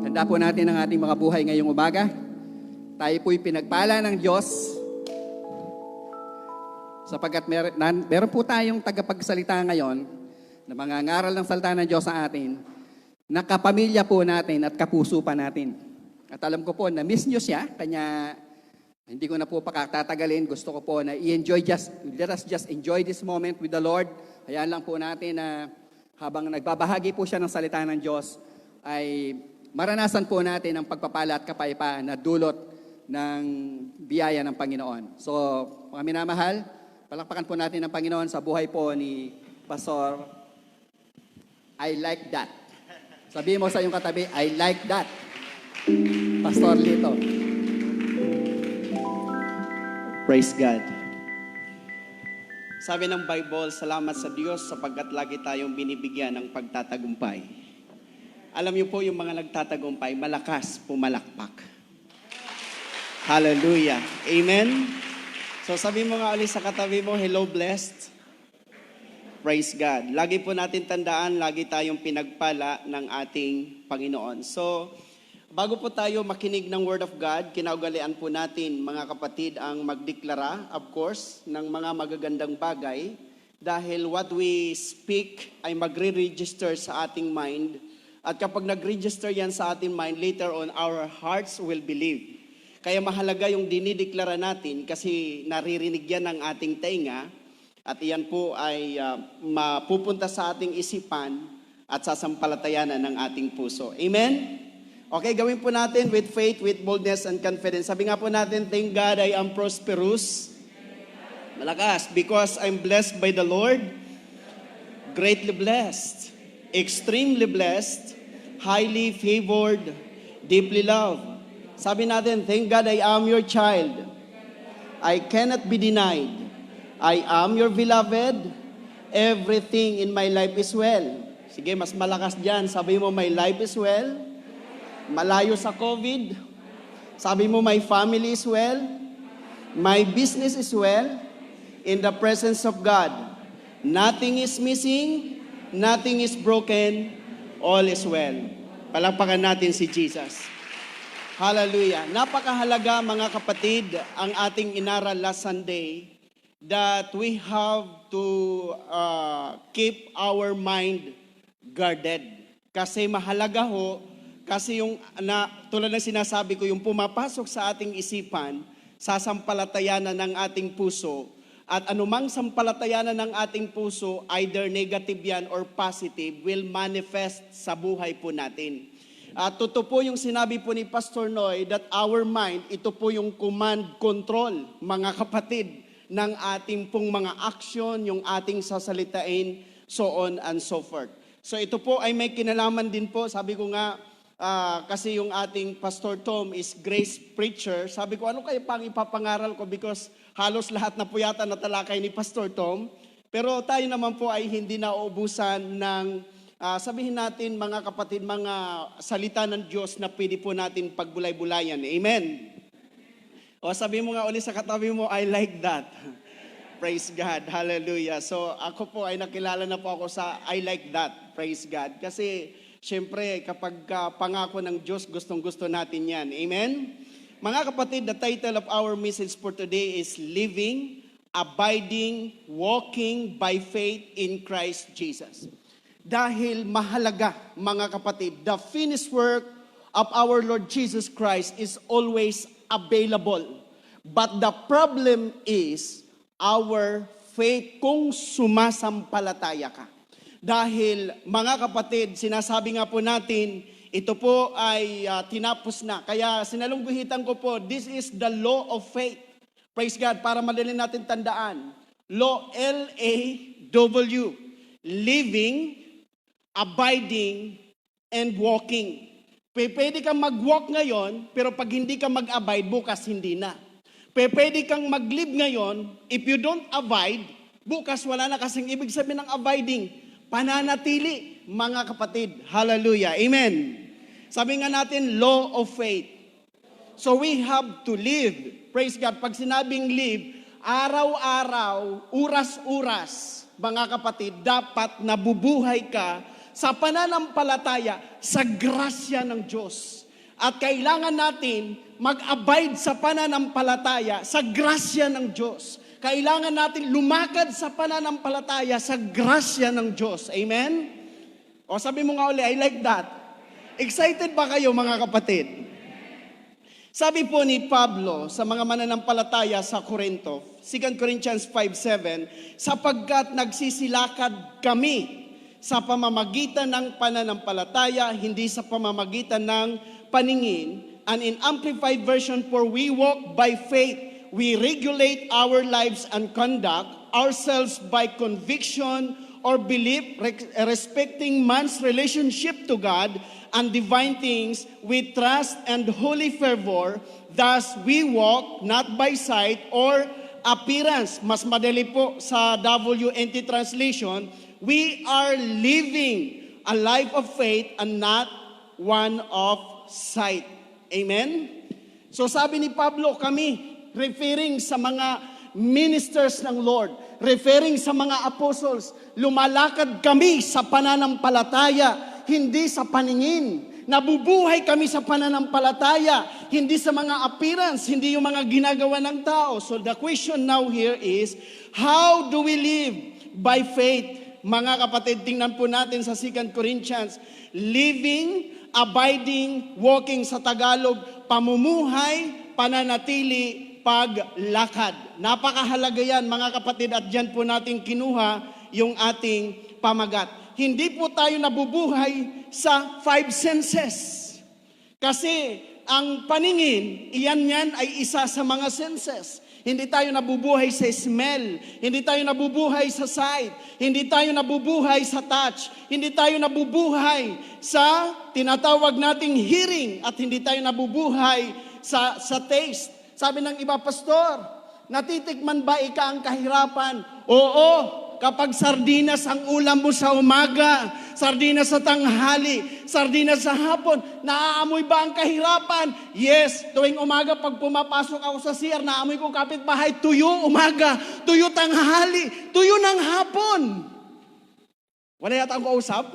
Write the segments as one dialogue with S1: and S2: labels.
S1: Handa po natin ang ating mga buhay ngayong umaga. Tayo po'y pinagpala ng Diyos sapagkat meron po tayong tagapagsalita ngayon na mga ngaral ng salita ng Diyos sa atin na kapamilya po natin at kapuso pa natin. At alam ko po na miss nyo siya, kanya hindi ko na po pakatatagalin. Gusto ko po na let us just enjoy this moment with the Lord. Hayaan lang po natin na habang nagbabahagi po siya ng salita ng Diyos, ay maranasan po natin ang pagpapala at kapayapaan na dulot ng biyaya ng Panginoon. So, mga minamahal, palakpakan po natin ang Panginoon sa buhay po ni Pastor. I like that. Sabihin mo sa iyong katabi, I like that. Pastor Lito.
S2: Praise God. Sabi ng Bible, salamat sa Diyos sapagkat lagi tayong binibigyan ng pagtatagumpay. Alam niyo po yung mga nagtatagumpay, malakas pumalakpak. Hallelujah. Amen. So sabi mo nga ulit sa katabi mo, hello blessed. Praise God. Lagi po natin tandaan, lagi tayong pinagpala ng ating Panginoon. So, bago po tayo makinig ng Word of God, kinaugalian po natin, mga kapatid, ang magdeklara, of course, ng mga magagandang bagay dahil what we speak ay magre-register sa ating mind. At kapag nag-register yan sa ating mind, later on, our hearts will believe. Kaya mahalaga yung dinideklara natin kasi naririnig yan ng ating tainga at iyan po ay mapupunta sa ating isipan at sasampalatayanan ng ating puso. Amen? Okay, gawin po natin with faith, with boldness, and confidence. Sabi nga po natin, thank God I am prosperous. Malakas, because I'm blessed by the Lord, greatly blessed, extremely blessed, highly favored, deeply loved. Sabi natin, thank God I am your child. I cannot be denied. I am your beloved. Everything in my life is well. Sige, mas malakas dyan. Sabi mo, my life is well. Malayo sa COVID. Sabi mo, my family is well. My business is well. In the presence of God. Nothing is missing. Nothing is broken. All is well. Palakpakan natin si Jesus. Hallelujah. Napakahalaga mga kapatid ang ating inaral last Sunday that we have to keep our mind guarded. Kasi mahalaga ho, kasi yung tulad ng sinasabi ko, yung pumapasok sa ating isipan, sasampalatayanan ng ating puso, at anumang sampalatayanan ng ating puso, either negative yan or positive, will manifest sa buhay po natin. At totoo po yung sinabi po ni Pastor Noy that our mind, ito po yung command control, mga kapatid, ng ating pong mga action, yung ating sasalitain, so on and so forth. So ito po ay may kinalaman din po, sabi ko nga, kasi yung ating Pastor Tom is grace preacher. Sabi ko, ano kayo pang ipapangaral ko? Because halos lahat na po yata natalakay ni Pastor Tom. Pero tayo naman po ay hindi nauubusan ng, sabihin natin mga kapatid, mga salita ng Diyos na pwede po natin pagbulay-bulayan. Amen? O sabi mo nga ulit sa katabi mo, I like that. Praise God. Hallelujah. So ako po ay nakilala na po ako sa I like that. Praise God. Kasi siyempre, kapag pangako ng Diyos, gustong-gusto natin yan. Amen? Mga kapatid, the title of our message for today is Living, Abiding, Walking by Faith in Christ Jesus. Dahil mahalaga, mga kapatid, the finished work of our Lord Jesus Christ is always available. But the problem is our faith kung sumasampalataya ka. Dahil mga kapatid, sinasabi nga po natin, ito po ay tinapos na. Kaya sinalungguhitan ko po, this is the law of faith. Praise God, para madali natin tandaan. Law, L-A-W. Living, abiding, and walking. Pwede kang mag-walk ngayon, pero pag hindi ka mag-abide, bukas hindi na. Pwede kang mag-live ngayon, if you don't abide, bukas wala na kasing ibig sabihin ng abiding. Pananatili, mga kapatid. Hallelujah. Amen. Sabi nga natin, law of faith. So we have to live. Praise God. Pag sinabing live, araw-araw, oras-oras, mga kapatid, dapat nabubuhay ka sa pananampalataya, sa grasya ng Diyos. At kailangan natin mag-abide sa pananampalataya, sa grasya ng Diyos. Kailangan natin lumakad sa pananampalataya, sa grasya ng Diyos. Amen? O sabi mo nga uli, I like that. Excited ba kayo mga kapatid? Sabi po ni Pablo sa mga mananampalataya sa Corinto, 2 Corinthians 5:7, sapagkat nagsisilakad kami sa pamamagitan ng pananampalataya, hindi sa pamamagitan ng paningin. And in Amplified Version, for we walk by faith, we regulate our lives and conduct ourselves by conviction or belief, respecting man's relationship to God and divine things with trust and holy fervor. Thus, we walk not by sight or appearance. Mas madali po sa WNT translation, we are living a life of faith and not one of sight. Amen? So sabi ni Pablo, kami, referring sa mga ministers ng Lord, referring sa mga apostles, lumalakad kami sa pananampalataya, hindi sa paningin. Nabubuhay kami sa pananampalataya, hindi sa mga appearance, hindi yung mga ginagawa ng tao. So the question now here is, how do we live by faith? Mga kapatid, tingnan po natin sa 2 Corinthians, living, abiding, walking sa Tagalog, pamumuhay, pananatili, paglakad. Napakahalaga yan mga kapatid at dyan po natin kinuha yung ating pamagat. Hindi po tayo nabubuhay sa 5 senses. Kasi ang paningin, iyan ay isa sa mga senses. Hindi tayo nabubuhay sa smell, hindi tayo nabubuhay sa sight, hindi tayo nabubuhay sa touch, hindi tayo nabubuhay sa tinatawag nating hearing, at hindi tayo nabubuhay sa taste. Sabi ng iba, pastor, natitikman ba ika ang kahirapan? Oo. Kapag sardinas ang ulam mo sa umaga, sardinas sa tanghali, sardinas sa hapon, naaamoy ba ang kahirapan? Yes, tuwing umaga pag pumapasok ako sa CR, naamoy ko kapitbahay, tuyo umaga, tuyo tanghali, tuyo ng hapon. Wala yata ang kausap?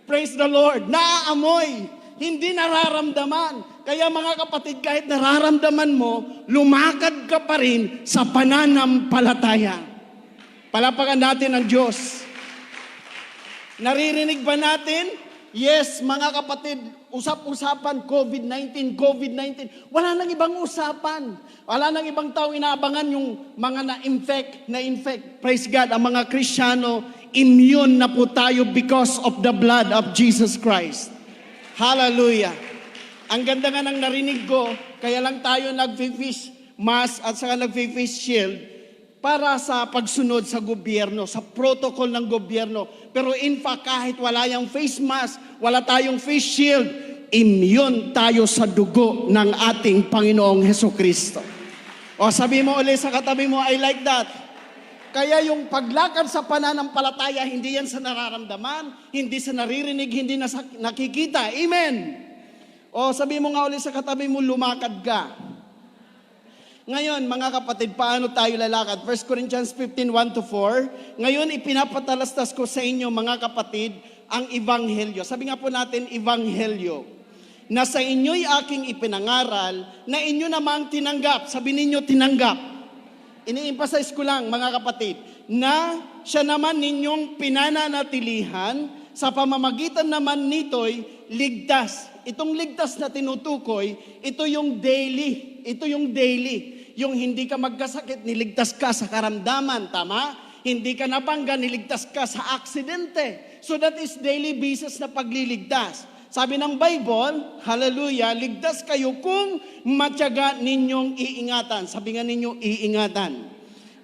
S2: Praise the Lord, naaamoy, hindi nararamdaman. Kaya mga kapatid, kahit nararamdaman mo, lumakad ka pa rin sa pananampalataya. Palapakan natin ang Diyos. Naririnig ba natin? Yes, mga kapatid, usap-usapan, COVID-19. Wala nang ibang usapan. Wala nang ibang tao inaabangan yung mga na-infect. Praise God, ang mga Kristiyano, immune na po tayo because of the blood of Jesus Christ. Hallelujah. Ang ganda nga ng narinig ko, kaya lang tayo nag-face mask at saka nag-face shield, para sa pagsunod sa gobyerno, sa protocol ng gobyerno. Pero in fact, kahit wala yung face mask, wala tayong face shield, immune tayo sa dugo ng ating Panginoong Hesukristo. O sabi mo ulit sa katabi mo, I like that. Kaya yung paglakad sa pananampalataya, hindi yan sa nararamdaman, hindi sa naririnig, hindi na sa nakikita. Amen. O sabi mo nga ulit sa katabi mo, lumakad ka. Ngayon, mga kapatid, paano tayo lalakad? 1 Corinthians 15:1-4. Ngayon, ipinapatalastas ko sa inyo, mga kapatid, ang Ebanghelyo. Sabi nga po natin, Ebanghelyo. Na sa inyo'y aking ipinangaral, na inyo namang tinanggap. Sabi ninyo, tinanggap. Ini-emphasize ko lang, mga kapatid, na siya naman ninyong pinananatilihan, sa pamamagitan naman nito'y ligtas. Itong ligtas na tinutukoy, ito yung daily. Ito yung daily. Yung hindi ka magkasakit, niligtas ka sa karamdaman, tama? Hindi ka nabangga, niligtas ka sa aksidente. So that is daily basis na pagliligtas. Sabi ng Bible, hallelujah, ligtas kayo kung matyaga ninyong iingatan. Sabi nga ninyo, iingatan.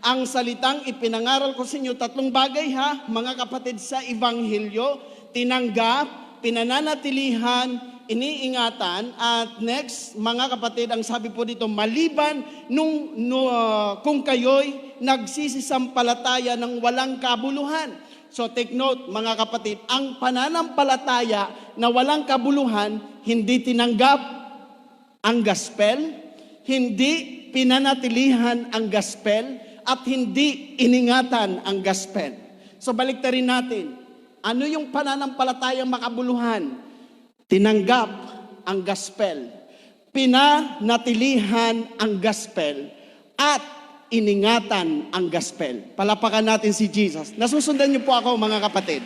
S2: Ang salitang ipinangaral ko sa inyo, 3 bagay ha, mga kapatid sa Ebanghelyo, tinanggap, pinananatilihan, iniingatan, at next, mga kapatid, ang sabi po dito, maliban kung kayo'y nagsisisampalataya ng walang kabuluhan. So take note, mga kapatid, ang pananampalataya na walang kabuluhan, hindi tinanggap ang gospel, hindi pinanatilihan ang gospel, at hindi iningatan ang gospel. So baliktarin natin, Ano yung pananampalatayang makabuluhan? Tinanggap ang gospel, pinanatilihan ang gospel, at iningatan ang gospel. Palapakan natin si Jesus. Nasusundan niyo po ako, mga kapatid.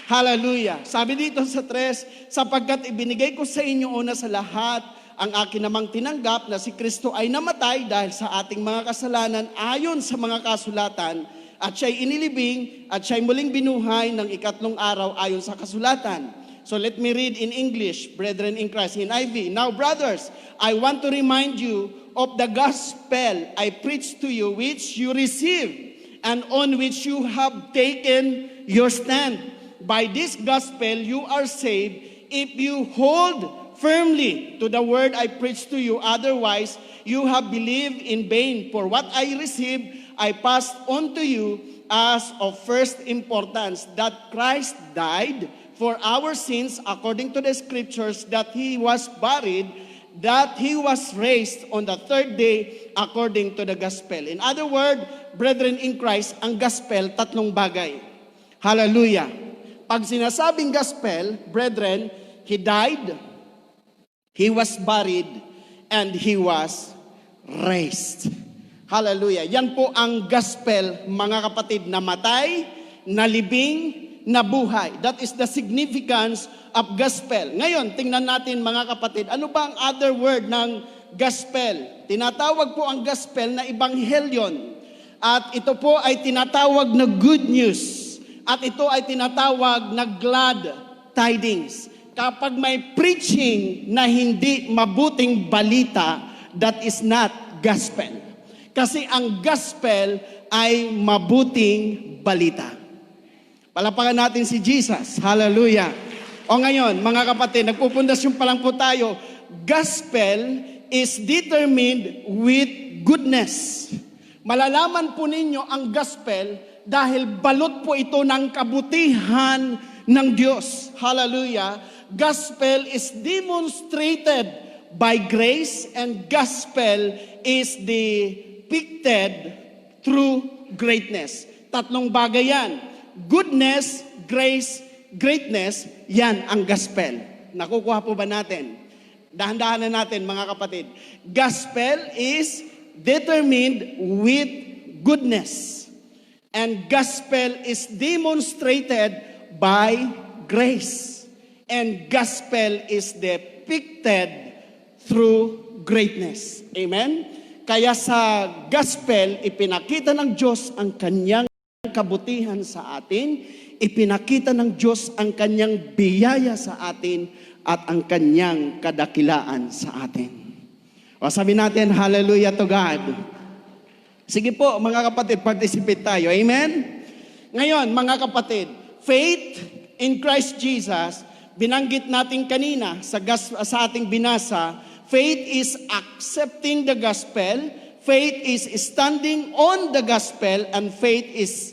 S2: Hallelujah. Sabi dito sa 3, sapagkat ibinigay ko sa inyo una sa lahat ang akin namang tinanggap na si Kristo ay namatay dahil sa ating mga kasalanan ayon sa mga kasulatan, at siya'y inilibing at siya'y muling binuhay ng ikatlong araw ayon sa kasulatan. So let me read in English, brethren in Christ, in IV. Now, brothers, I want to remind you of the gospel I preached to you, which you received, and on which you have taken your stand. By this gospel you are saved, if you hold firmly to the word I preached to you. Otherwise, you have believed in vain. For what I received, I passed on to you as of first importance, that Christ died for our sins according to the scriptures, that he was buried, that he was raised on the third day according to the gospel. In other words, brethren in Christ, ang gospel, tatlong bagay. Hallelujah. Pag sinasabing gospel, brethren, he died, he was buried, and he was raised. Hallelujah. Yan po ang gospel, mga kapatid, namatay, nalibing, nabuhay. That is the significance of gospel. Ngayon, tingnan natin, mga kapatid, ano ba ang other word ng gospel? Tinatawag po ang gospel na ebanghelyon. At ito po ay tinatawag na good news. At ito ay tinatawag na glad tidings. Kapag may preaching na hindi mabuting balita, that is not gospel. Kasi ang gospel ay mabuting balita. Palapakan natin si Jesus. Hallelujah. O ngayon, mga kapatid, nagpupundasyon pa lang po tayo. Gospel is determined with goodness. Malalaman po ninyo ang gospel dahil balot po ito ng kabutihan ng Diyos. Hallelujah. Gospel is demonstrated by grace, and gospel is depicted through greatness. Tatlong bagay yan. Goodness, grace, greatness, yan ang gospel. Nakukuha po ba natin? Dahan-dahanan natin, mga kapatid. Gospel is determined with goodness. And gospel is demonstrated by grace. And gospel is depicted through greatness. Amen? Kaya sa gospel, ipinakita ng Diyos ang kanyang kabutihan sa atin, ipinakita ng Diyos ang kanyang biyaya sa atin, at ang kanyang kadakilaan sa atin. O sabi natin, hallelujah to God. Sige po, mga kapatid, participate tayo. Amen? Ngayon, mga kapatid, faith in Christ Jesus, binanggit natin kanina sa ating binasa, faith is accepting the gospel, faith is standing on the gospel, and faith is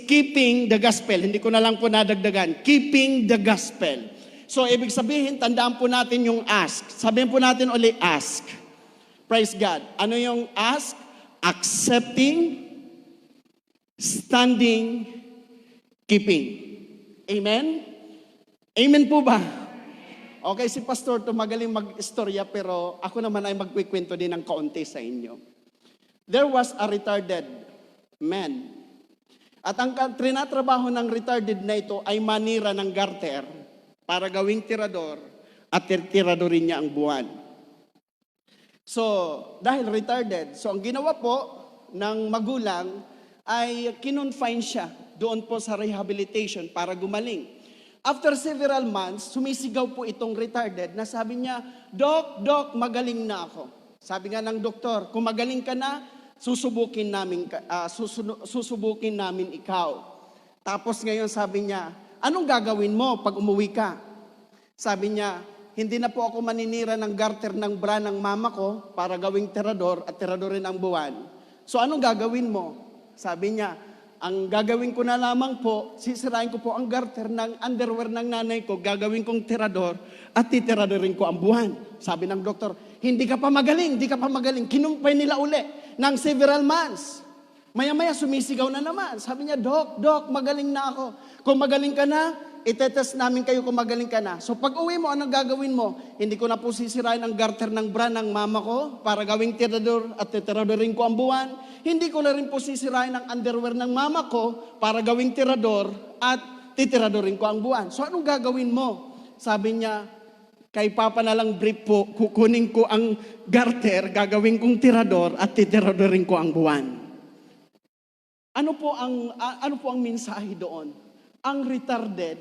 S2: keeping the gospel. Hindi ko na lang po nadagdagan. Keeping the gospel. So, ibig sabihin, tandaan po natin yung ask. Sabihin po natin ulit, ask. Praise God. Ano yung ask? Accepting, standing, keeping. Amen? Amen po ba? Okay, si Pastor to magaling mag-istorya, pero ako naman ay magkikwento din ng kaunti sa inyo. There was a retarded man. At ang trinatrabaho ng retarded na ito ay manira ng garter para gawing tirador at tiradorin niya ang buwan. So, dahil retarded, so ang ginawa po ng magulang ay kinonfine siya doon po sa rehabilitation para gumaling. After several months, sumisigaw po itong retarded na sabi niya, Doc, magaling na ako. Sabi nga ng doktor, kung magaling ka na, susubukin namin ikaw. Tapos ngayon sabi niya, anong gagawin mo pag umuwi ka? Sabi niya, hindi na po ako maninira ng garter ng bra ng mama ko para gawing tirador at tiradorin ang buwan. So anong gagawin mo? Sabi niya, ang gagawin ko na lamang po, sisirain ko po ang garter ng underwear ng nanay ko, gagawin kong tirador at titiradorin ko ang buwan. Sabi ng doktor, hindi ka pa magaling. Kinumpay nila uli ng several months. Maya-maya sumisigaw na naman. Sabi niya, Doc, magaling na ako. Kung magaling ka na, itetest namin kayo kung magaling ka na. So pag uwi mo, anong gagawin mo? Hindi ko na po sisirain ang garter ng bra ng mama ko para gawing tirador at titiradorin ko ang buwan. Hindi ko na rin po sisirain ang underwear ng mama ko para gawing tirador at titiradorin ko ang buwan. So anong gagawin mo? Sabi niya, kay Papa na lang brief po, kukunin ko ang garter, gagawin kong tirador at titiradorin ko ang buwan. Ano po ang mensahe doon? Ang retarded,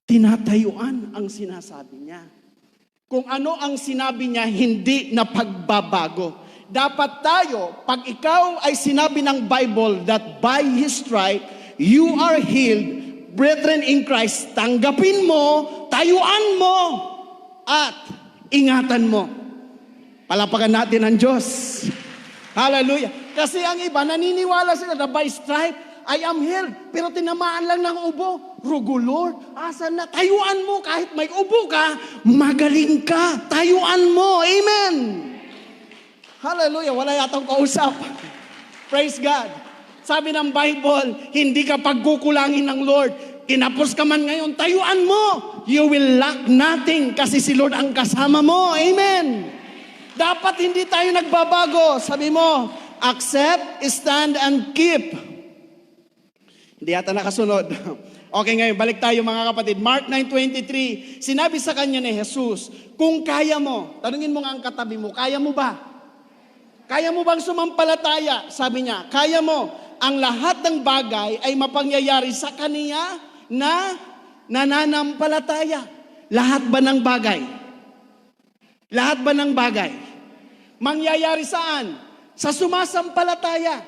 S2: tinatayuan ang sinasabi niya. Kung ano ang sinabi niya, hindi na pagbabago. Dapat tayo, pag ikaw ay sinabi ng Bible that by His stripe, you are healed, brethren in Christ, tanggapin mo, tayuan mo, at ingatan mo. Palapakan natin ang Diyos. Hallelujah. Kasi ang iba, naniniwala sila na by stripe, I am healed. Pero tinamaan lang ng ubo. Rugo, Lord, asan na? Tayuan mo, kahit may ubo ka, magaling ka. Tayuan mo. Amen. Hallelujah. Wala yatang kausap. Praise God. Sabi ng Bible, hindi ka pagkukulangin ng Lord. Kinapos ka man ngayon, tayuan mo. You will lack nothing kasi si Lord ang kasama mo. Amen. Dapat hindi tayo nagbabago. Sabi mo, accept, stand, and keep. Hindi yata nakasunod. Okay, ngayon, balik tayo mga kapatid. Mark 9:23, sinabi sa kanya ni Jesus, kung kaya mo, tanungin mo nga ang katabi mo, kaya mo ba? Kaya mo bang sumampalataya? Sabi niya, kaya mo. Ang lahat ng bagay ay mapangyayari sa kaniya na nananampalataya. Lahat ba ng bagay? Lahat ba ng bagay? Mangyayari saan? Sa sumasampalataya.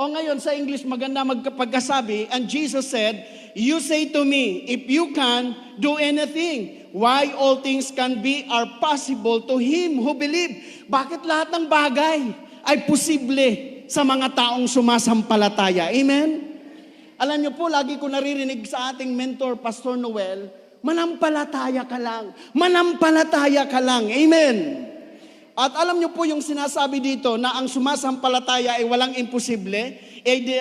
S2: O ngayon sa English maganda magpagkasabi, and Jesus said, you say to me, if you can do anything, why all things can be are possible to him who believe. Bakit lahat ng bagay ay posible sa mga taong sumasampalataya? Amen? Alam niyo po, lagi ko naririnig sa ating mentor, Pastor Noel, manampalataya ka lang. Manampalataya ka lang. Amen. At alam niyo po yung sinasabi dito na ang sumasampalataya ay walang imposible.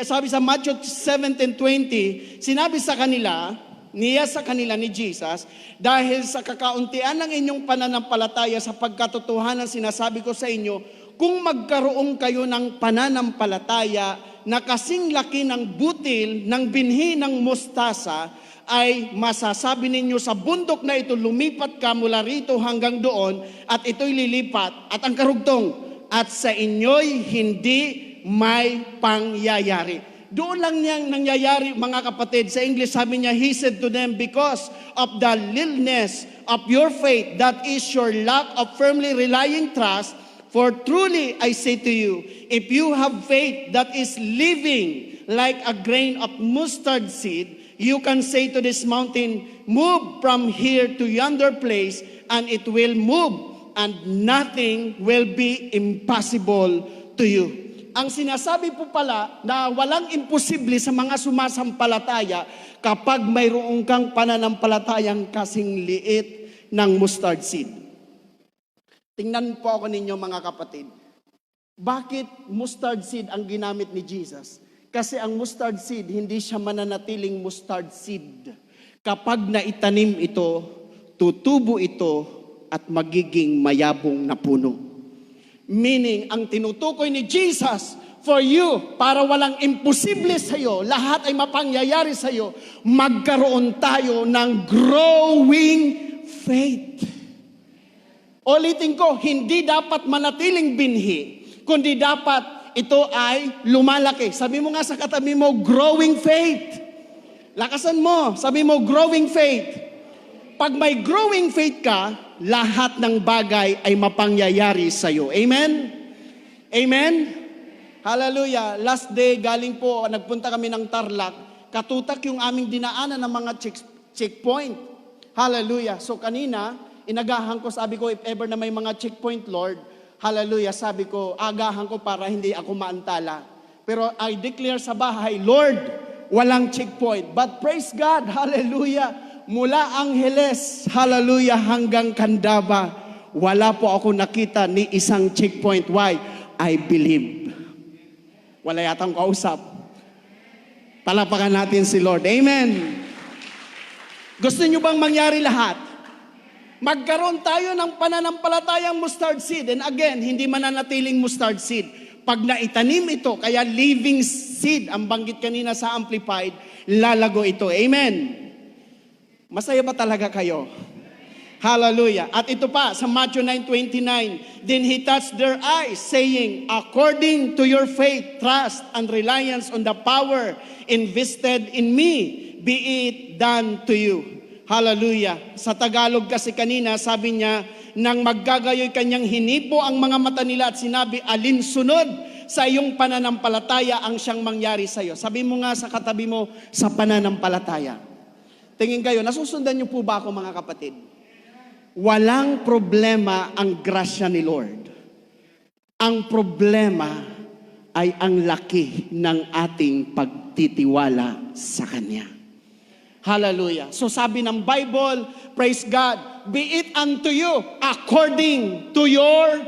S2: Sabi sa Matthew 17:20, sinabi sa kanila, ni Jesus, dahil sa kakauntian ng inyong pananampalataya sa pagkatotohanan sinasabi ko sa inyo, kung magkaroon kayo ng pananampalataya na kasing laki ng butil ng binhi ng mustasa, ay masasabi ninyo sa bundok na ito, lumipat ka mula rito hanggang doon, at ito'y lilipat. At ang karugtong, at sa inyo'y hindi may pangyayari. Doon lang niyang nangyayari, mga kapatid. Sa English, sabi niya, He said to them, because of the littleness of your faith, that is your lack of firmly relying trust, for truly I say to you, if you have faith that is living like a grain of mustard seed, you can say to this mountain, move from here to yonder place, and it will move, and nothing will be impossible to you. Ang sinasabi po pala na walang imposible sa mga sumasampalataya kapag mayroong kang pananampalatayang kasing liit ng mustard seed. Tingnan po ako ninyo mga kapatid. Bakit mustard seed ang ginamit ni Jesus? Kasi ang mustard seed, hindi siya mananatiling mustard seed. Kapag naitanim ito, tutubo ito at magiging mayabong na puno. Meaning, ang tinutukoy ni Jesus for you, para walang imposible sa iyo, lahat ay mapangyayari sa iyo, magkaroon tayo ng growing faith. Ulitin ko, hindi dapat manatiling binhi, kundi dapat ito ay lumalaki. Sabi mo nga sa katabi mo, growing faith. Lakasan mo, sabi mo, growing faith. Pag may growing faith ka, lahat ng bagay ay mapangyayari sa iyo. Amen? Amen? Hallelujah. Last day, galing po, nagpunta kami ng Tarlac. Katutak yung aming dinaanan ng mga checkpoint. Hallelujah. So kanina, inagahan ko, sabi ko, if ever na may mga checkpoint, Lord, hallelujah, sabi ko, agahan ko para hindi ako maantala. Pero I declare sa bahay, Lord, walang checkpoint. But praise God, hallelujah, mula Angeles, hallelujah, hanggang Candaba, wala po ako nakita ni isang checkpoint. Why? I believe. Wala yatang kausap. Palapakan natin si Lord. Amen. Gusto nyo bang mangyari lahat? Magkaroon tayo ng pananampalatayang mustard seed. And again, hindi mananatiling mustard seed. Pag naitanim ito, kaya living seed, ang banggit kanina sa Amplified, lalago ito. Amen. Masaya ba talaga kayo? Hallelujah. At ito pa, sa Matthew 9:29, then he touched their eyes, saying, according to your faith, trust, and reliance on the power invested in me, be it done to you. Hallelujah. Sa Tagalog kasi kanina, sabi niya, nang maggagayoy kanyang hinipo ang mga mata nila at sinabi, alinsunod sa iyong pananampalataya ang siyang mangyari sa iyo. Sabi mo nga sa katabi mo, sa pananampalataya. Tingin kayo, nasusundan niyo po ba ako mga kapatid? Walang problema ang grasya ni Lord. Ang problema ay ang laki ng ating pagtitiwala sa Kanya. Hallelujah. So sabi ng Bible, praise God, be it unto you according to your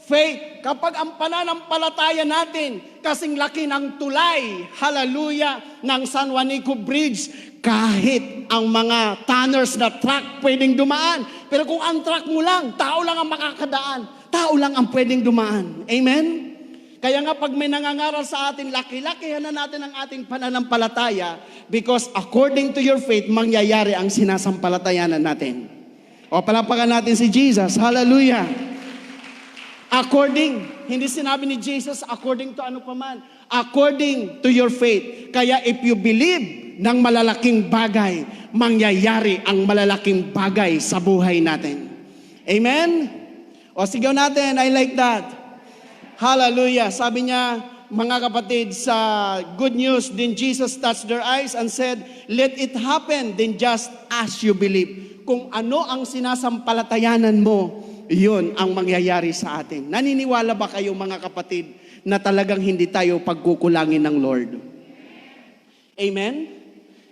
S2: faith. Kapag ang pananampalataya natin, kasing laki ng tulay, hallelujah, ng San Juanico Bridge, kahit ang mga tanners na truck pwedeng dumaan. Pero kung ang truck mo lang, tao lang ang makakadaan, tao lang ang pwedeng dumaan. Amen? Kaya nga pag may nangangaral sa atin, laki-lakihan na natin ang ating pananampalataya because according to your faith, mangyayari ang sinasampalatayanan natin. O palapakan natin si Jesus. Hallelujah. According, hindi sinabi ni Jesus according to ano paman. According to your faith. Kaya if you believe ng malalaking bagay, mangyayari ang malalaking bagay sa buhay natin. Amen? O sigaw natin, I like that. Hallelujah. Sabi niya, mga kapatid, sa good news, then Jesus touched their eyes and said, let it happen, then just as you believe. Kung ano ang sinasampalatayanan mo, yun ang mangyayari sa atin. Naniniwala ba kayo mga kapatid na talagang hindi tayo pagkukulangin ng Lord? Amen?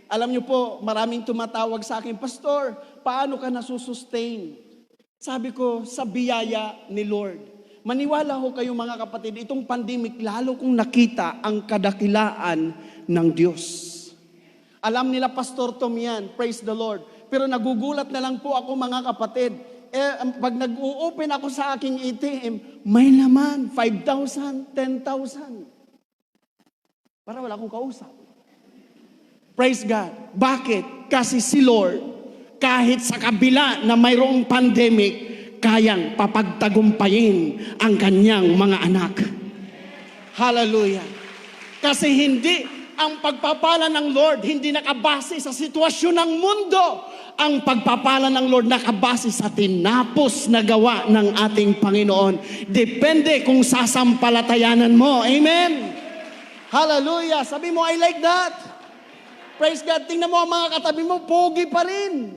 S2: Alam niyo po, maraming tumatawag sa akin, Pastor, paano ka nasusustain? Sabi ko, sa biyaya ni Lord. Maniwala ho kayo mga kapatid, itong pandemic, lalo kong nakita ang kadakilaan ng Diyos. Alam nila, Pastor Tom yan, praise the Lord. Pero nagugulat na lang po ako mga kapatid. Pag nag-u-open ako sa aking ATM, may laman, 5,000, 10,000. Para wala akong kausap. Praise God. Bakit? Kasi si Lord, kahit sa kabila na mayroong pandemic, kayang papagtagumpayin ang kanyang mga anak. Hallelujah. Kasi hindi ang pagpapala ng Lord, hindi nakabase sa sitwasyon ng mundo. Ang pagpapala ng Lord nakabase sa tinapos na gawa ng ating Panginoon. Depende kung sasampalatayanan mo. Amen? Hallelujah. Sabi mo, I like that. Praise God. Tingnan mo ang mga katabi mo, pogi pa rin.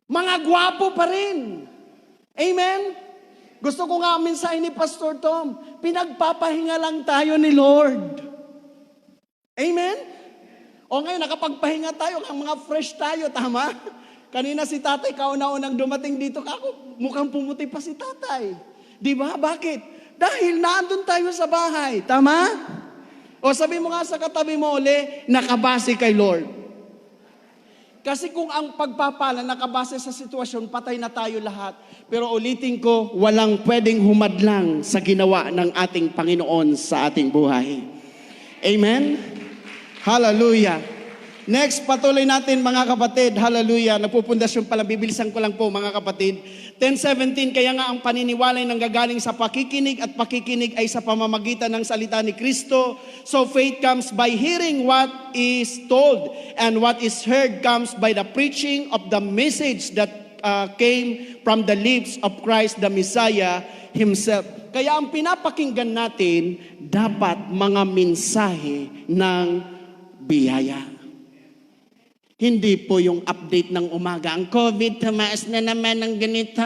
S2: Mga gwapo pa rin. Amen? Gusto ko nga mensahe ni Pastor Tom, pinagpapahinga lang tayo ni Lord. Amen? O ngayon, nakapagpahinga tayo, ang mga fresh tayo, tama? Kanina si tatay, kauna-unang dumating dito, ako, mukhang pumuti pa si tatay. Di ba? Bakit? Dahil naandun tayo sa bahay, tama? O sabi mo nga sa katabi mo uli, nakabase kay Lord. Kasi kung ang pagpapala nakabase sa sitwasyon, patay na tayo lahat. Pero ulitin ko, walang pwedeng humadlang sa ginawa ng ating Panginoon sa ating buhay. Amen? Hallelujah. Next, patuloy natin mga kapatid. Hallelujah. Nagpupundasyon pala, bibilisan ko lang po mga kapatid. 10:17, kaya nga ang paniniwalay nanggagaling sa pakikinig at pakikinig ay sa pamamagitan ng salita ni Kristo. So faith comes by hearing what is told, and what is heard comes by the preaching of the message that came from the lips of Christ the Messiah Himself. Kaya ang pinapakinggan natin, dapat mga mensahe ng biyaya. Hindi po yung update ng umaga. Ang COVID, tumaas na naman ng ganito,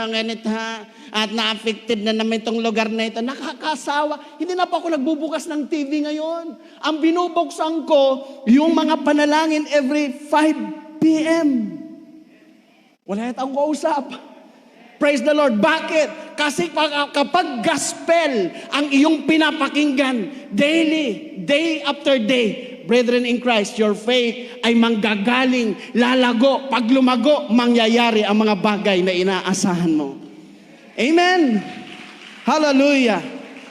S2: at na-affected na naman itong lugar na ito. Nakakasawa. Hindi na po ako nagbubukas ng TV ngayon. Ang binubuksan ko, yung mga panalangin every 5 p.m. Wala yata akong kausap. Praise the Lord. Bakit? Kasi kapag gospel ang iyong pinapakinggan daily, day after day, brethren in Christ, your faith ay manggagaling, lalago. Pag lumago, mangyayari ang mga bagay na inaasahan mo. Amen. Hallelujah.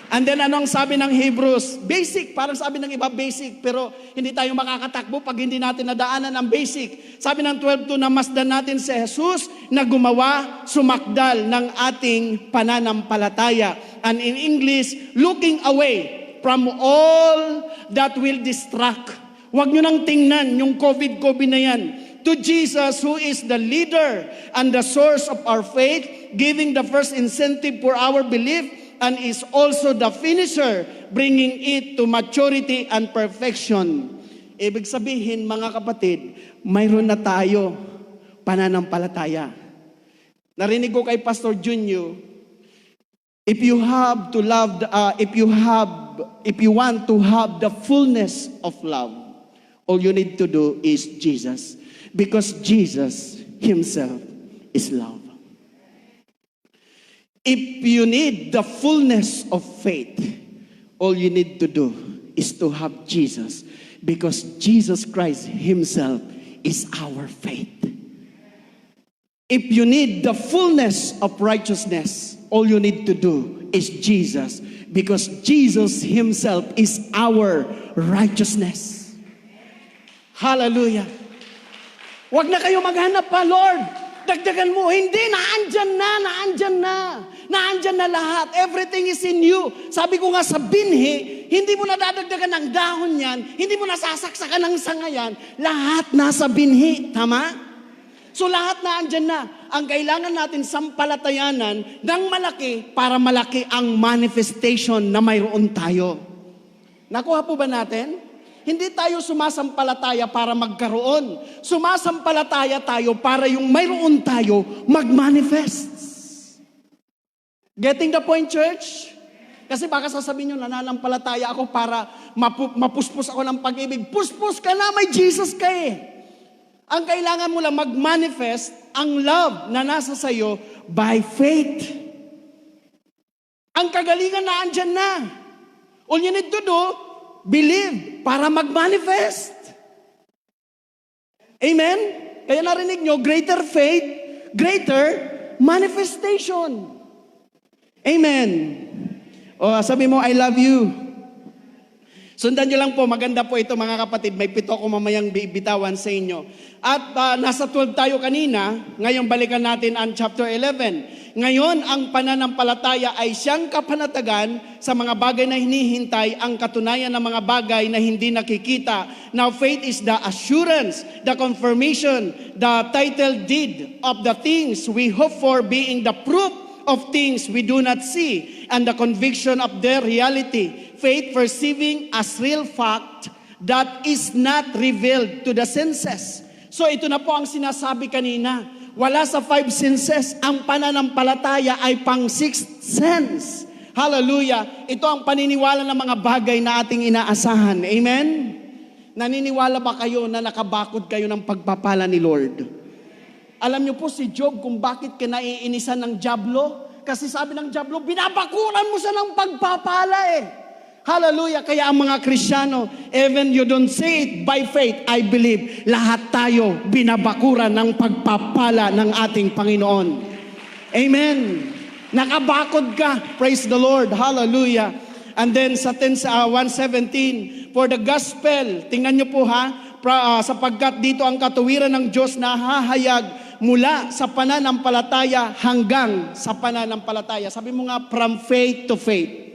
S2: And then anong sabi ng Hebrews? Basic, parang sabi ng iba basic, pero hindi tayo makakatakbo pag hindi natin nadaanan ang basic. Sabi ng 12:2 na masdan natin si Jesus na gumawa, sumakdal ng ating pananampalataya. And in English, looking away from all that will distract. Huwag nyo nang tingnan yung COVID na yan. To Jesus who is the leader and the source of our faith, giving the first incentive for our belief, and is also the finisher, bringing it to maturity and perfection. Ibig sabihin, mga kapatid, mayroon na tayo pananampalataya. Narinig ko kay Pastor Junyo, if you want to have the fullness of love, all you need to do is Jesus, because Jesus Himself is love. If you need the fullness of faith, all you need to do is to have Jesus, because Jesus Christ Himself is our faith. If you need the fullness of righteousness, all you need to do is Jesus, because Jesus Himself is our righteousness. Hallelujah. Huwag na kayo maghanap pa, Lord. Dagdagan mo. Hindi, naandyan na lahat. Everything is in you. Sabi ko nga sa binhi, hindi mo na dadagdagan ng dahon yan, hindi mo na sasaksakan ng sanga yan, lahat nasa binhi. Tama? So lahat naandyan na. Ang kailangan natin sampalatayanan ng malaki para malaki ang manifestation na mayroon tayo. Nakuha po ba natin? Hindi tayo sumasampalataya para magkaroon. Sumasampalataya tayo para yung mayroon tayo mag-manifest. Getting the point, church? Kasi baka sasabihin nyo, nananampalataya ako para mapuspos ako ng pag-ibig. Puspos ka na, may Jesus ka eh. Ang kailangan mo lang mag-manifest ang love na nasa sayo by faith. Ang kagalingan na andyan na. All you need to do, believe para mag-manifest. Amen? Kaya narinig nyo, greater faith, greater manifestation. Amen. O sabi mo, I love you. Sundan nyo lang po, maganda po ito mga kapatid. May 7 ko mamayang bibitawan sa inyo. At nasa 12 tayo kanina, ngayon balikan natin ang chapter 11. Ngayon, ang pananampalataya ay siyang kapanatagan sa mga bagay na hinihintay, ang katunayan ng mga bagay na hindi nakikita. Now, faith is the assurance, the confirmation, the title deed of the things we hope for, being the proof of things we do not see, and the conviction of their reality. Faith perceiving as real fact that is not revealed to the senses. So ito na po ang sinasabi kanina. Wala sa 5 senses. Ang pananampalataya ay pang 6th sense. Hallelujah. Ito ang paniniwala ng mga bagay na ating inaasahan. Amen? Naniniwala ba kayo na nakabakod kayo ng pagpapala ni Lord? Alam niyo po si Job kung bakit kinaiinisan ng dyablo? Kasi sabi ng dyablo, binabakuran mo siya ng pagpapala eh. Hallelujah. Kaya ang mga Kristiyano, even you don't say it by faith, I believe, lahat tayo binabakuran ng pagpapala ng ating Panginoon. Amen. Nakabakod ka. Praise the Lord. Hallelujah. And then sa 1:17, for the gospel, tingnan niyo po sapagkat dito ang katuwiran ng Diyos na hahayag mula sa pananampalataya hanggang sa pananampalataya. Sabi mo nga, from faith to faith.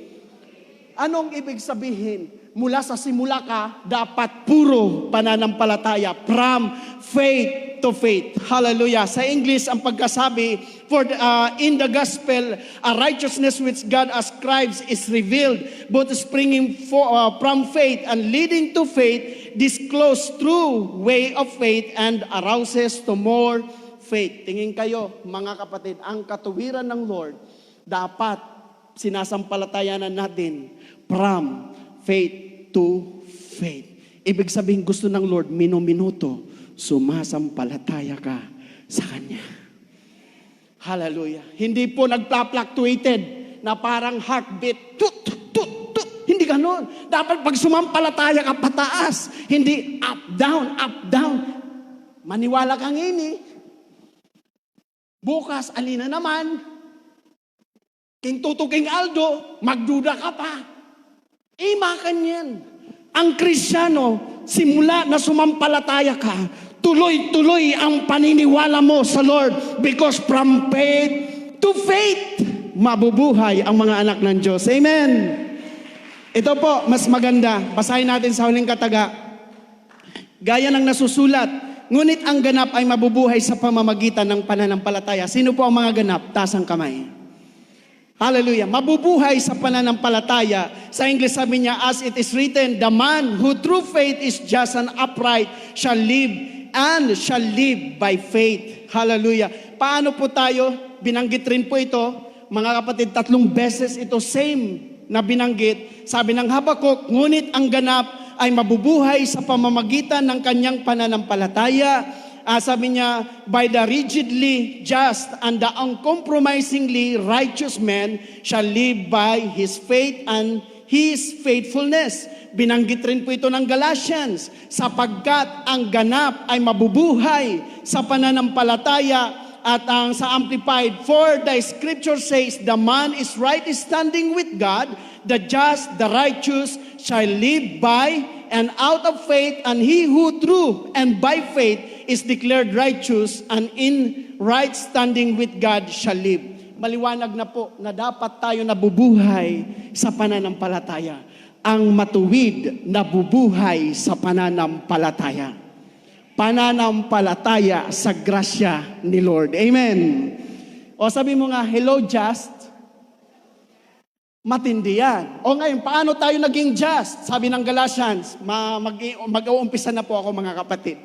S2: Anong ibig sabihin? Mula sa simula ka, dapat puro pananampalataya. From faith to faith. Hallelujah. Sa English, ang pagkasabi, in the gospel, a righteousness which God ascribes is revealed, both springing from faith and leading to faith, disclosed through way of faith and arouses to more faith. Tingin kayo, mga kapatid, ang katuwiran ng Lord, dapat sinasampalatayanan natin from faith to faith. Ibig sabihin, gusto ng Lord, minuto, sumasampalataya ka sa Kanya.
S3: Hallelujah. Hindi po nagpla-fluctuated na parang heartbeat. Tut, tut, tut, tut. Hindi ganon. Dapat pag sumampalataya ka pataas, hindi up, down, up, down. Maniwala kang ini. Bukas, alina naman. King Tuto, King Aldo, magduda ka pa. Imakan yan. Ang Kristyano, simula na sumampalataya ka, tuloy-tuloy ang paniniwala mo sa Lord because from faith to faith, mabubuhay ang mga anak ng Diyos. Amen. Ito po, mas maganda. Basahin natin sa huling kataga. Gaya ng nasusulat, ngunit ang ganap ay mabubuhay sa pamamagitan ng pananampalataya. Sino po ang mga ganap? Taas ang kamay. Hallelujah. Mabubuhay sa pananampalataya. Sa English sabi niya, as it is written, the man who through faith is just and upright shall live and shall live by faith. Hallelujah. Paano po tayo? Binanggit rin po ito. Mga kapatid, 3 beses ito same na binanggit. Sabi ng Habakuk, ngunit ang ganap ay mabubuhay sa pamamagitan ng kanyang pananampalataya. Sabi niya, by the rigidly just and the uncompromisingly righteous man shall live by his faith and his faithfulness. Binanggit rin po ito ng Galatians, sapagkat ang ganap ay mabubuhay sa pananampalataya. At ang sa Amplified, for the scripture says, the man is right standing with God, the just, the righteous shall live by and out of faith, and he who through and by faith is declared righteous and in right standing with God shall live. Maliwanag na po na dapat tayo nabubuhay sa pananampalataya. Ang matuwid nabubuhay sa pananampalataya. Pananampalataya sa grasya ni Lord. Amen. O sabi mo nga, hello just. Matindi yan. O ngayon, paano tayo naging just? Sabi ng Galatians, mag-uumpisa na po ako mga kapatid.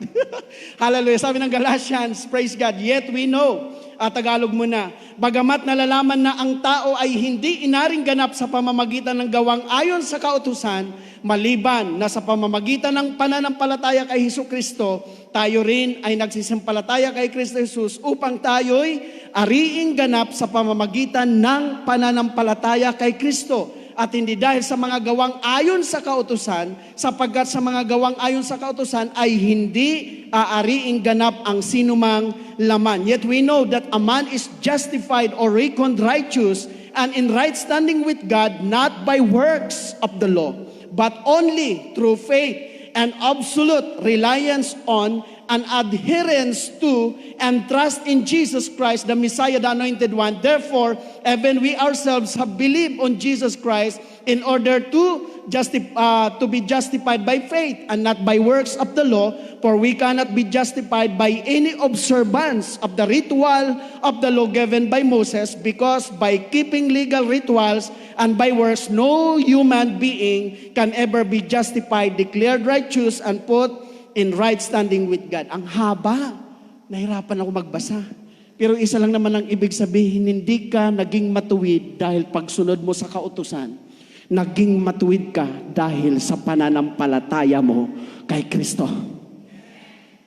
S3: Hallelujah. Sabi ng Galatians, praise God, yet we know, Tagalog mo na, bagamat nalalaman na ang tao ay hindi inaring ganap sa pamamagitan ng gawang ayon sa kautusan, maliban na sa pamamagitan ng pananampalataya kay Hesukristo, tayo rin ay nagsisimpalataya kay Kristo Jesus upang tayo'y ariing ganap sa pamamagitan ng pananampalataya kay Kristo. At hindi dahil sa mga gawang ayon sa kautusan, sapagkat sa mga gawang ayon sa kautusan ay hindi aariing ganap ang sinumang laman. Yet we know that a man is justified or reckoned righteous and in right standing with God, not by works of the law, but only through faith and absolute reliance on and adherence to and trust in Jesus Christ, the Messiah, the Anointed One. Therefore, even we ourselves have believed on Jesus Christ in order to be justified by faith and not by works of the law, for we cannot be justified by any observance of the ritual of the law given by Moses, because by keeping legal rituals and by works, no human being can ever be justified, declared righteous, and put in right standing with God. Ang haba. Nahirapan ako magbasa. Pero isa lang naman ang ibig sabihin, hindi ka naging matuwid dahil pagsunod mo sa kautusan. Naging matuwid ka dahil sa pananampalataya mo kay Kristo.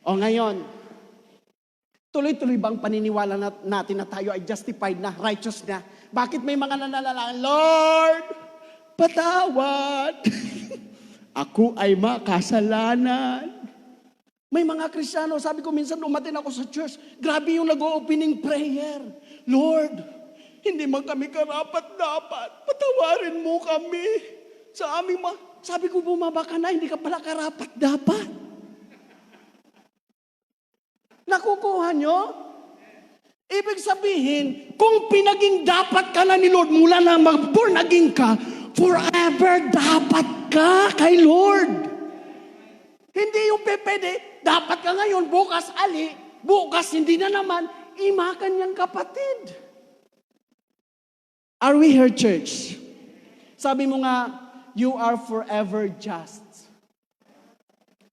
S3: O ngayon, tuloy-tuloy bang paniniwala natin na tayo ay justified na, righteous na? Bakit may mga nanalangin, Lord, patawad. Ako ay makasalanan. May mga Kristiyano, sabi ko minsan umatin ako sa church, grabe yung nag-opening prayer. Lord, hindi man kami karapat-dapat, patawarin mo kami sa aming sabi ko, bumaba ka na, hindi ka pala karapat-dapat. Nakukuha nyo? Ibig sabihin, kung pinaging dapat ka na ni Lord mula na mag-born again ka, forever dapat ka kay Lord. Hindi yung pwede, dapat ka ngayon, bukas ali, bukas hindi na naman, imakan niyang kapatid. Are we here, church? Sabi mo nga, you are forever just.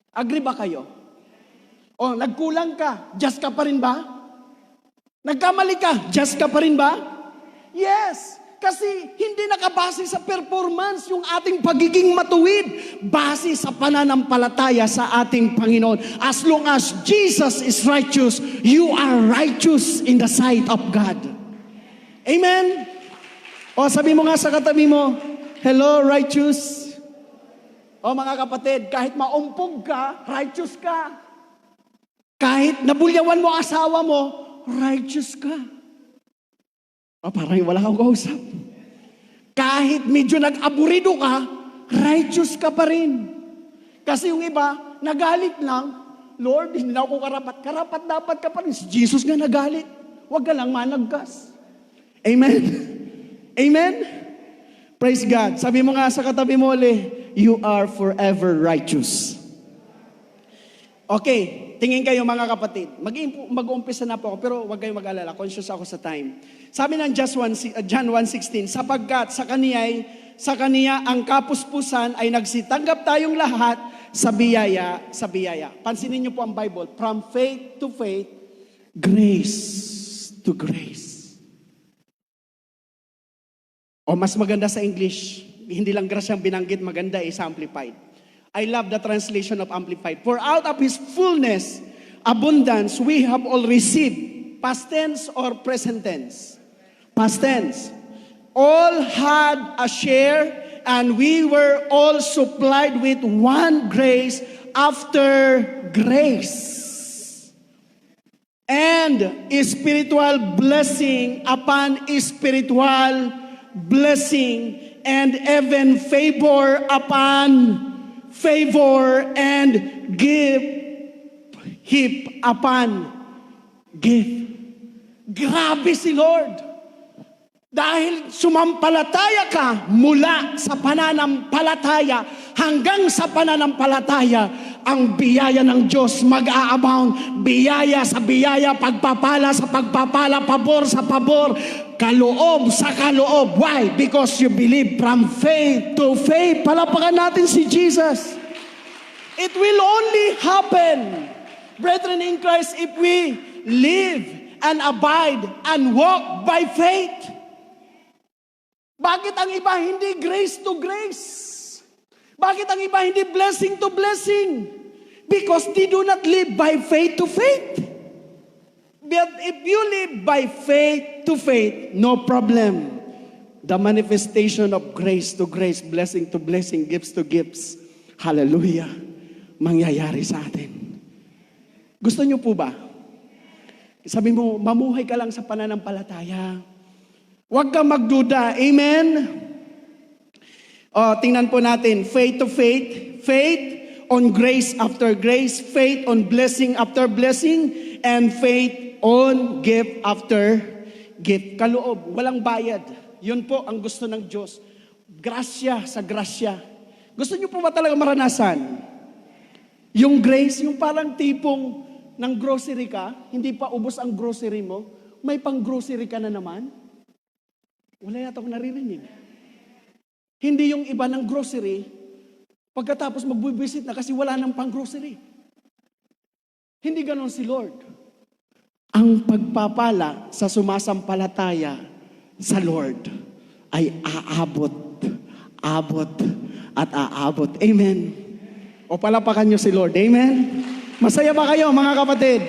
S3: Agree ba kayo? O, nagkulang ka, just ka pa rin ba? Nagkamali ka, just ka pa rin ba? Yes. Kasi hindi nakabase sa performance yung ating pagiging matuwid. Base sa pananampalataya sa ating Panginoon. As long as Jesus is righteous, you are righteous in the sight of God. Amen? O sabi mo nga sa katabi mo, hello, righteous. O mga kapatid, kahit maumpog ka, righteous ka. Kahit nabulyawan mo asawa mo, righteous ka. O parang wala kang kausap. Kahit medyo nag-aburido ka, righteous ka pa rin. Kasi yung iba, nagalit lang, Lord, hindi na ako karapat. Karapat dapat ka pa rin. Si Jesus nga nagalit. Huwag ka lang managkas. Amen? Amen? Praise God. Sabi mo nga sa katabi mo ulit, you are forever righteous. Okay, tingin kayo mga kapatid. Mag-uumpisa na po ako, pero huwag kayong mag-alala. Conscious ako sa time. Sabi ng John 1:16, sapagkat sa kaniya ang kapuspusan ay nagsitanggap tayong lahat sa biyaya. Pansinin niyo po ang Bible. From faith to faith, grace to grace. O mas maganda sa English, hindi lang grace ang binanggit, maganda is amplified. I love the translation of Amplified. For out of His fullness, abundance, we have all received. Past tense or present tense? Past tense. All had a share, and we were all supplied with one grace after grace. And spiritual blessing upon spiritual blessing, and even favor upon favor, and gift upon gift. Grabe si Lord. Dahil sumampalataya ka mula sa pananampalataya hanggang sa pananampalataya, ang biyaya ng Diyos mag-aabound. Biyaya sa biyaya, pagpapala sa pagpapala, pabor sa pabor, kaloob sa kaloob. Why? Because you believe from faith to faith. Palapakan natin si Jesus. It will only happen, brethren in Christ, if we live and abide and walk by faith. Bakit ang iba hindi grace to grace? Bakit ang iba hindi blessing to blessing? Because they do not live by faith to faith. But if you live by faith to faith, no problem. The manifestation of grace to grace, blessing to blessing, gifts to gifts, hallelujah, mangyayari sa atin. Gusto niyo po ba? Sabi mo, mamuhay ka lang sa pananampalataya. Huwag kang magduda. Amen? Tingnan po natin. Faith to faith. Faith on grace after grace. Faith on blessing after blessing. And faith on gift after gift. Kaloob. Walang bayad. Yun po ang gusto ng Diyos. Grasya sa grasya. Gusto niyo po ba talaga maranasan? Yung grace, yung parang tipong ng grocery ka, hindi pa ubos ang grocery mo, may pang grocery ka na naman? Wala yata akong naririnig. Hindi yung iba ng grocery, pagkatapos magbibisit na kasi wala nang pang grocery. Hindi ganon si Lord. Ang pagpapala sa sumasampalataya sa Lord ay aabot, abot, at aabot. Amen. O palapakan nyo si Lord. Amen. Masaya ba kayo mga kapatid?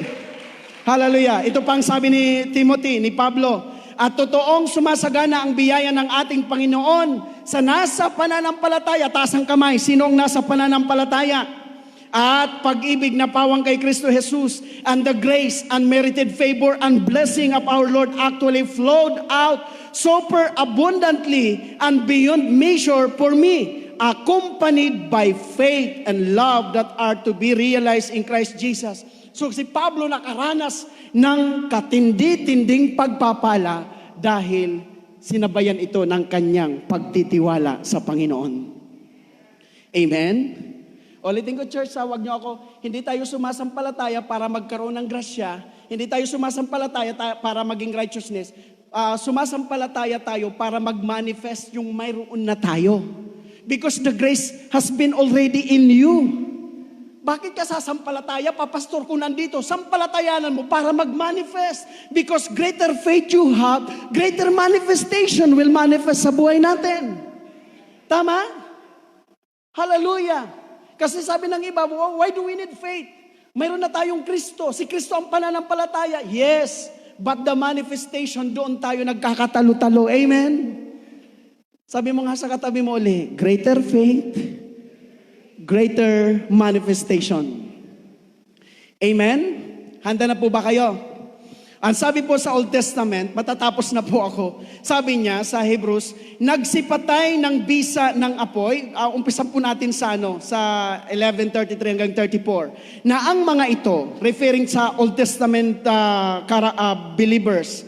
S3: Hallelujah. Ito pang sabi ni Timothy, ni Pablo, at totoong sumasagana ang biyaya ng ating Panginoon sa nasa pananampalataya. Taas ang kamay. Sino ang nasa pananampalataya? At pag-ibig na pawang kay Kristo Jesus, and the grace, unmerited favor, and blessing of our Lord actually flowed out super abundantly and beyond measure for me, accompanied by faith and love that are to be realized in Christ Jesus. So si Pablo nakaranas ng katindi-tinding pagpapala dahil sinabayan ito ng kanyang pagtitiwala sa Panginoon. Amen? Ulitin ko, church, huwag niyo ako, hindi tayo sumasampalataya para magkaroon ng grasya, hindi tayo sumasampalataya para maging righteousness, sumasampalataya tayo para mag-manifest yung mayroon na tayo. Because the grace has been already in you. Bakit ka sasampalataya, papastor, kung nandito? Sampalatayanan mo para mag-manifest. Because greater faith you have, greater manifestation will manifest sa buhay natin. Tama? Hallelujah. Kasi sabi ng iba, why do we need faith? Mayroon na tayong Kristo. Si Kristo ang pananampalataya. Yes, but the manifestation, doon tayo nagkakatalo-talo. Amen? Sabi mo nga sa katabi mo uli, greater faith, greater manifestation. Amen? Handa na po ba kayo? Ang sabi po sa Old Testament, matatapos na po ako, sabi niya sa Hebrews, nagsipatay ng bisa ng apoy, umpisa po natin sa, sa 11:33 hanggang 34, na ang mga ito, referring sa Old Testament believers,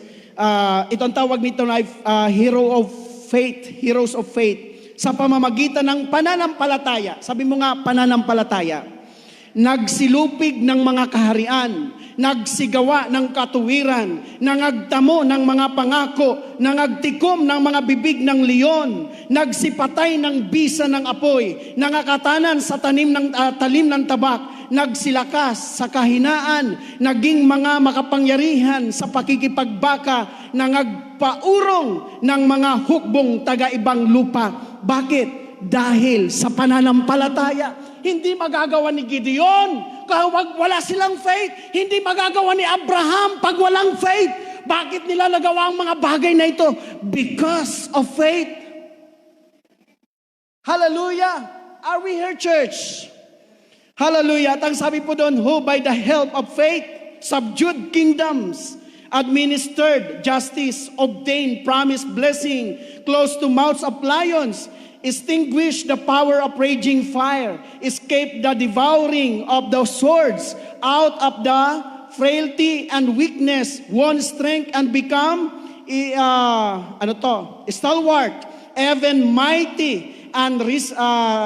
S3: ito ang tawag nito na heroes of faith, sa pamamagitan ng pananampalataya. Sabi mo nga, pananampalataya. Nagsilupig ng mga kaharian, nagsigawa ng katuwiran, nangagtamo ng mga pangako, nangagtikom ng mga bibig ng leon, nagsipatay ng bisa ng apoy, nangakatanan sa talim ng tabak, nagsilakas sa kahinaan, naging mga makapangyarihan sa pakikipagbaka, nangagpaurong ng mga hukbong taga-ibang lupa. Bakit? Dahil sa pananampalataya. Hindi magagawa ni Gideon kapag wala silang faith. Hindi magagawa ni Abraham pag walang faith. Bakit nila nagawa ang mga bagay na ito? Because of faith. Hallelujah. Are we here, church? Hallelujah. At ang sabi po doon, who by the help of faith subdued kingdoms, administered justice, obtained promised blessing, closed to mouths of lions, extinguished the power of raging fire, escaped the devouring of the swords, out of the frailty and weakness, won strength and become stalwart, even mighty and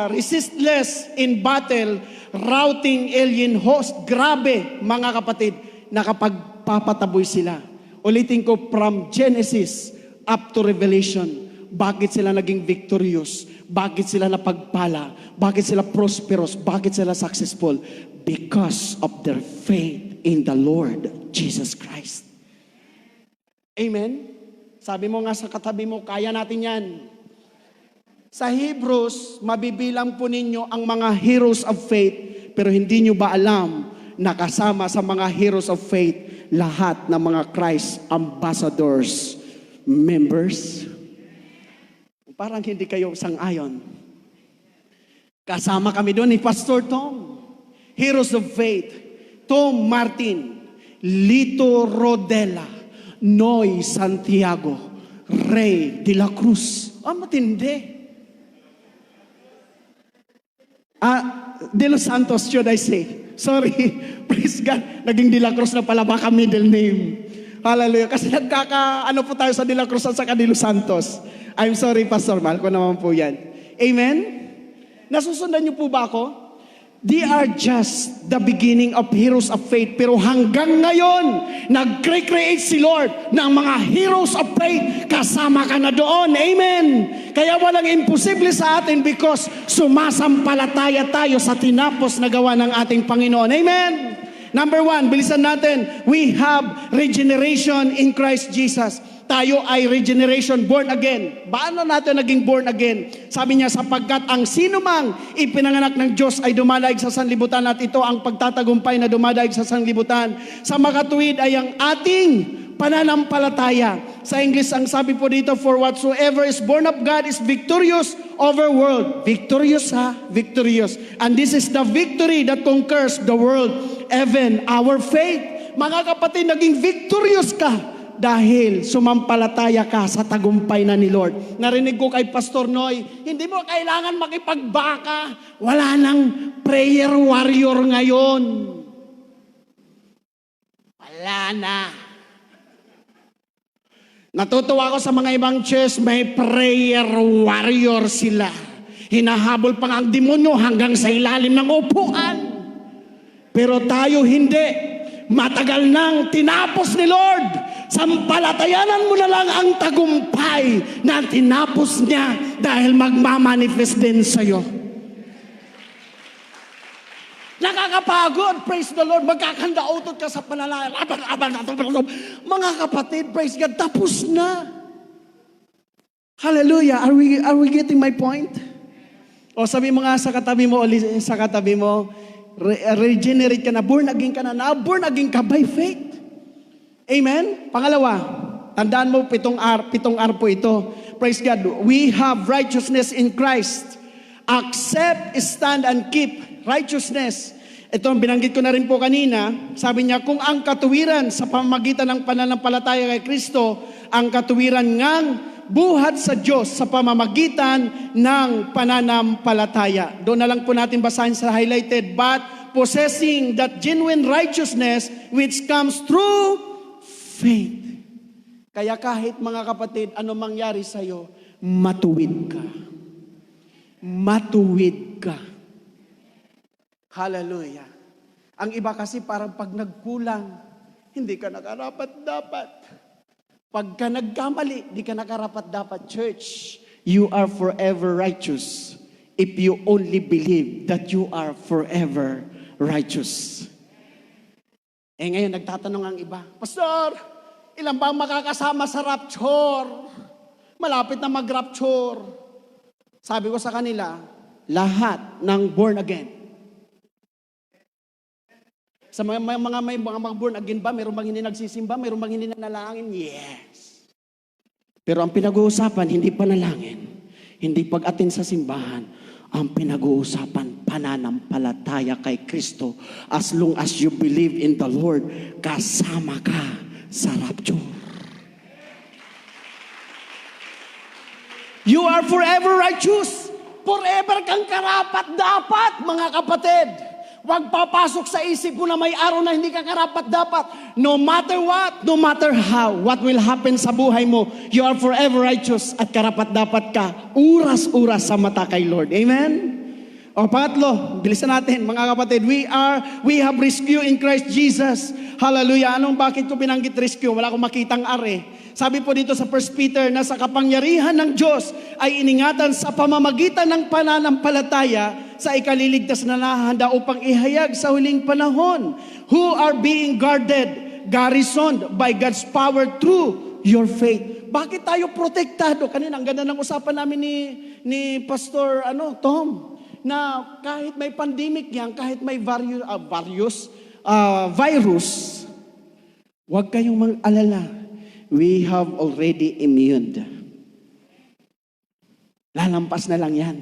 S3: resistless in battle, routing alien host. Grabe, mga kapatid, nakapagpapataboy sila. Ulitin ko, from Genesis up to Revelation, bakit sila naging victorious? Bakit sila napagpala? Bakit sila prosperous? Bakit sila successful? Because of their faith in the Lord Jesus Christ. Amen? Sabi mo nga sa katabi mo, kaya natin yan. Sa Hebrews, mabibilang po ninyo ang mga heroes of faith, pero hindi nyo ba alam na kasama sa mga heroes of faith, lahat ng mga Christ ambassadors, members? Parang hindi kayo sang-ayon. Kasama kami doon ni Pastor Tom. Heroes of Faith. Tom Martin, Lito Rodela, Noy Santiago, Ray de la Cruz. Matindi. De los Santos, should I say? Sorry. Praise God. Naging de la Cruz na pala baka middle name. Hallelujah. Kasi ano po tayo sa de la Cruz at sa de los Santos. I'm sorry, Pastor. Mahal ko naman po yan. Amen? Nasusundan niyo po ba ako? They are just the beginning of heroes of faith. Pero hanggang ngayon, nag-create si Lord ng mga heroes of faith. Kasama ka na doon. Amen? Kaya walang imposible sa atin because sumasampalataya tayo sa tinapos na gawa ng ating Panginoon. Amen? Number 1, bilisan natin. We have regeneration in Christ Jesus. Tayo ay regeneration, born again. Paano natin naging born again? Sabi niya, sapagkat ang sinumang ipinanganak ng Diyos ay dumadaig sa sanlibutan at ito ang pagtatagumpay na dumadaig sa sanlibutan. Sa makatuwid ay ang ating pananampalataya. Sa English, ang sabi po dito, for whatsoever is born of God is victorious over world. Victorious ha? Victorious. And this is the victory that conquers the world, even our faith. Mga kapatid, naging victorious ka dahil sumampalataya ka sa tagumpay na ni Lord. Narinig ko kay Pastor Noy, hindi mo kailangan makipagbaka. Wala nang prayer warrior ngayon. Wala na. Natutuwa ako sa mga ibang church, may prayer warrior sila. Hinahabol pa ang demonyo hanggang sa ilalim ng upuan. Pero tayo hindi. Matagal nang tinapos ni Lord. Sampalatayanan mo na lang ang tagumpay na tinapos niya dahil magmamanifest din sa'yo. Nakakapagod, praise the Lord. Magkakandautot ka sa panalangin. Mga kapatid, praise God, tapos na. Hallelujah. Are we getting my point? O sabi mo nga sa katabi mo, regenerate ka na, born again ka na, born again ka by faith. Amen? Pangalawa, tandaan mo, pitong R po ito. Praise God. We have righteousness in Christ. Accept, stand, and keep righteousness. Ito, binanggit ko na rin po kanina. Sabi niya, kung ang katuwiran sa pamamagitan ng pananampalataya kay Kristo, ang katuwiran ngang buhat sa Diyos sa pamamagitan ng pananampalataya. Doon na lang po natin basahin sa highlighted, but possessing that genuine righteousness which comes through faith. Kaya kahit mga kapatid, ano mangyari sa'yo, matuwid ka. Matuwid ka. Hallelujah. Ang iba kasi parang pag nagkulang, hindi ka nakarapat-dapat. Pagka nagkamali, hindi ka nakarapat-dapat. Church, you are forever righteous if you only believe that you are forever righteous. Eh ngayon, nagtatanong ang iba, Pastor, ilan ba ang makakasama sa rapture? Malapit na mag-rapture. Sabi ko sa kanila, lahat ng born again. Sa mga born again ba, mayroon bang hindi nagsisimba? Mayroon bang hindi nanalangin? Yes. Pero ang pinag-uusapan, hindi panalangin, hindi pag-atin sa simbahan. Ang pinag-uusapan, pananampalataya kay Kristo. As long as you believe in the Lord, kasama ka sa rapture. You are forever righteous. Forever kang karapat-dapat, mga kapatid. Huwag papasok sa isip mo na may araw na hindi ka karapat-dapat. No matter what, no matter how, what will happen sa buhay mo, you are forever righteous at karapat-dapat ka. Uras-uras sa mata kay Lord. Amen? O pangatlo, bilisan natin mga kapatid, we have rescue in Christ Jesus. Hallelujah. Bakit ko binanggit rescue? Wala akong makitang are. Sabi po dito sa 1 Peter na sa kapangyarihan ng Diyos ay iningatan sa pamamagitan ng pananampalataya sa ikaliligtas na nahahanda upang ihayag sa huling panahon, who are being guarded, garrisoned by God's power through your faith. Bakit tayo protektado? Kanina, ang ganda ng usapan namin ni Pastor Tom, na kahit may pandemic yan, kahit may virus, huwag kayong mag-alala. We have already immune. Lalampas na lang yan.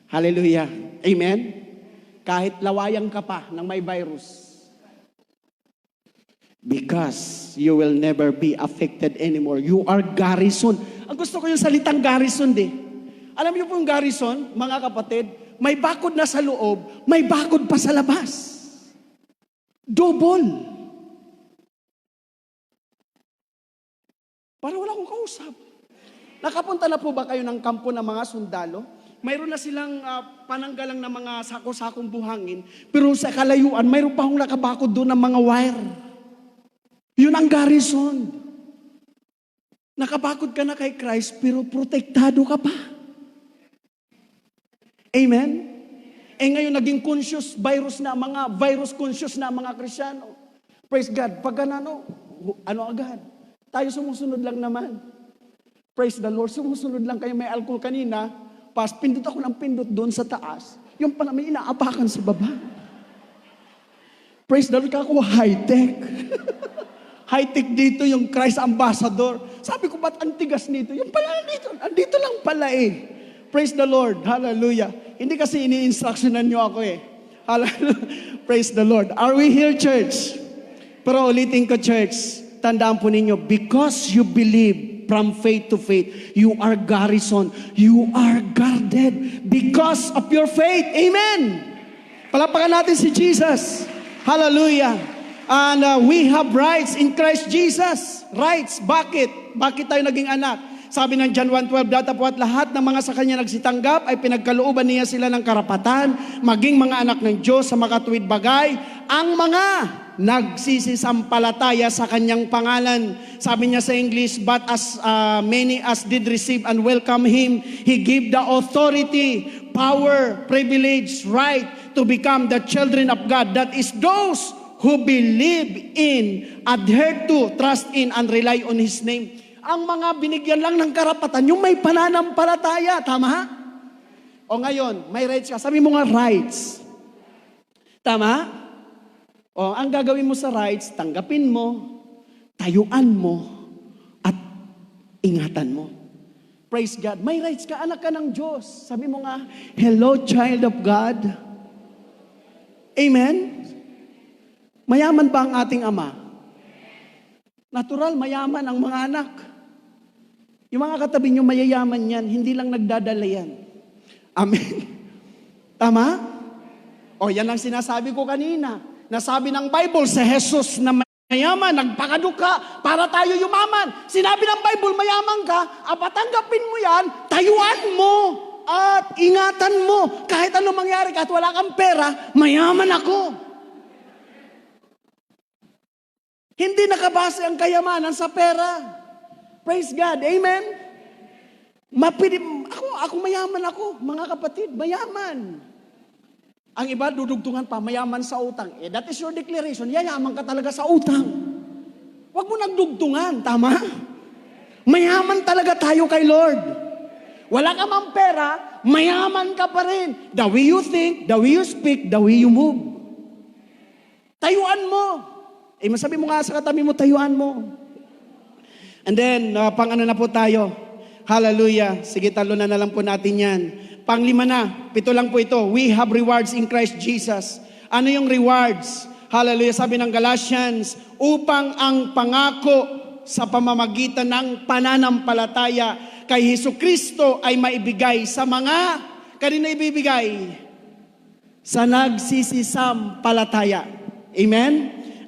S3: Hallelujah. Amen? Kahit lawayang ka pa ng may virus. Because you will never be affected anymore. You are garrison. Ang gusto ko yung salitang garrison Alam niyo po yung garrison, mga kapatid, may bakod na sa loob, may bakod pa sa labas. Double. Para wala akong kausap. Nakapunta na po ba kayo ng kampo ng mga sundalo? Mayroon na silang pananggalang na mga sako-sakong buhangin, pero sa kalayuan, mayroon pa akong nakabakod doon ng mga wire. Yun ang garrison. Nakabakod ka na kay Christ, pero protektado ka pa. Amen? Ngayon naging conscious virus conscious na mga Kristyano. Praise God. Pag ano agad? Tayo sumusunod lang naman. Praise the Lord. Sumusunod lang kayo. May alcohol kanina. Pindot ako ng pindot doon sa taas. Yung pala may inaapakan sa baba. Praise the Lord. Kako high-tech. High-tech dito yung Christ Ambassador. Sabi ko, ba't ang tigas nito? Yung pala dito. Andito lang pala Praise the Lord. Hallelujah. Hindi kasi ini-instructionan nyo ako Hallelujah. Praise the Lord. Are we here, church? Pero ulitin ko, church. Tandaan po ninyo, because you believe from faith to faith, you are garrison, you are guarded because of your faith. Amen! Palapakan natin si Jesus. Hallelujah! And we have rights in Christ Jesus. Rights. Bakit? Bakit tayo naging anak? Sabi ng John 1:12, datapwat lahat ng mga sa kanya nagsitanggap ay pinagkalooban niya sila ng karapatan, maging mga anak ng Diyos sa makatuwid bagay, ang mga nagsisisampalataya sa kanyang pangalan. Sabi niya sa English, but as many as did receive and welcome Him, He gave the authority, power, privilege, right to become the children of God. That is those who believe in, adhere to, trust in, and rely on His name. Ang mga binigyan lang ng karapatan, yung may pananampalataya, tama? O ngayon, may rights ka. Sabi mo nga rights. Tama? O ang gagawin mo sa rights, tanggapin mo, tayuan mo, at ingatan mo. Praise God. May rights ka, anak ka ng Diyos. Sabi mo nga, hello child of God. Amen? Mayaman ba ang ating Ama? Natural, mayaman ang mga anak. Yung mga katabi nyo, mayayaman yan. Hindi lang nagdadala yan. Amen. Tama? O, yan ang sinasabi ko kanina. Nasabi ng Bible sa Jesus na mayaman, nagpakaduka para tayo yumaman. Sinabi ng Bible, mayaman ka, patanggapin mo yan, tayuan mo, at ingatan mo. Kahit ano mangyari, kahit wala kang pera, mayaman ako. Hindi nakabase ang kayamanan sa pera. Praise God. Amen? Ako mayaman ako, mga kapatid, mayaman. Ang iba, dudugtungan pa, mayaman sa utang. That is your declaration. Yayaman ka talaga sa utang. Huwag mo nagdugtungan, tama? Mayaman talaga tayo kay Lord. Wala ka mang pera, mayaman ka pa rin. The way you think, the way you speak, the way you move. Tayuan mo. Masabi mo nga sa katabi mo, tayuan mo. And then, pang-ano na po tayo. Hallelujah. Sige, talo na lang po natin yan. Panglima na, 7 lang po ito. We have rewards in Christ Jesus. Ano yung rewards? Hallelujah. Sabi ng Galatians, upang ang pangako sa pamamagitan ng pananampalataya kay Hesukristo ay maibigay sa mga, kanina ibibigay? Sa nagsisisampalataya. Amen?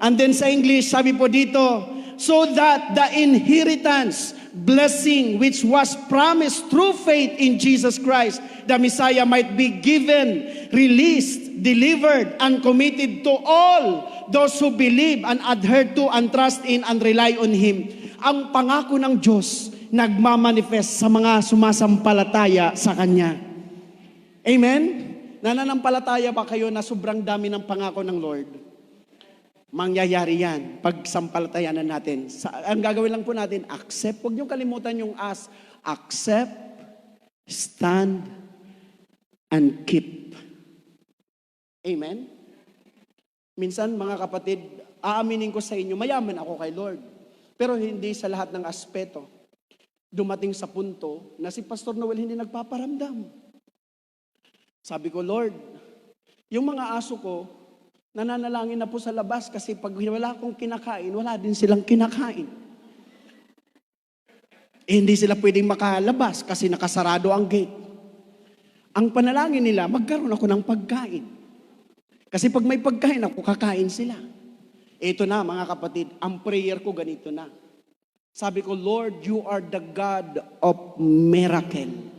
S3: And then sa English, sabi po dito, so that the inheritance, blessing which was promised through faith in Jesus Christ, the Messiah might be given, released, delivered, and committed to all those who believe and adhere to and trust in and rely on Him. Ang pangako ng Diyos nagmamanifest sa mga sumasampalataya sa Kanya. Amen? Nananampalataya ba kayo na sobrang dami ng pangako ng Lord? Mangyayari yan pag sampalatayanan natin. Ang gagawin lang po natin, accept. Huwag niyong kalimutan yung as. Accept, stand, and keep. Amen? Minsan, mga kapatid, aaminin ko sa inyo, mayaman ako kay Lord. Pero hindi sa lahat ng aspeto. Dumating sa punto na si Pastor Noel hindi nagpaparamdam. Sabi ko, Lord, yung mga aso ko, nananalangin na po sa labas kasi pag wala akong kinakain, wala din silang kinakain. Hindi sila pwedeng makalabas kasi nakasarado ang gate. Ang panalangin nila, magkaroon ako ng pagkain. Kasi pag may pagkain ako, kakain sila. Ito na mga kapatid, ang prayer ko ganito na. Sabi ko, Lord, you are the God of miracle.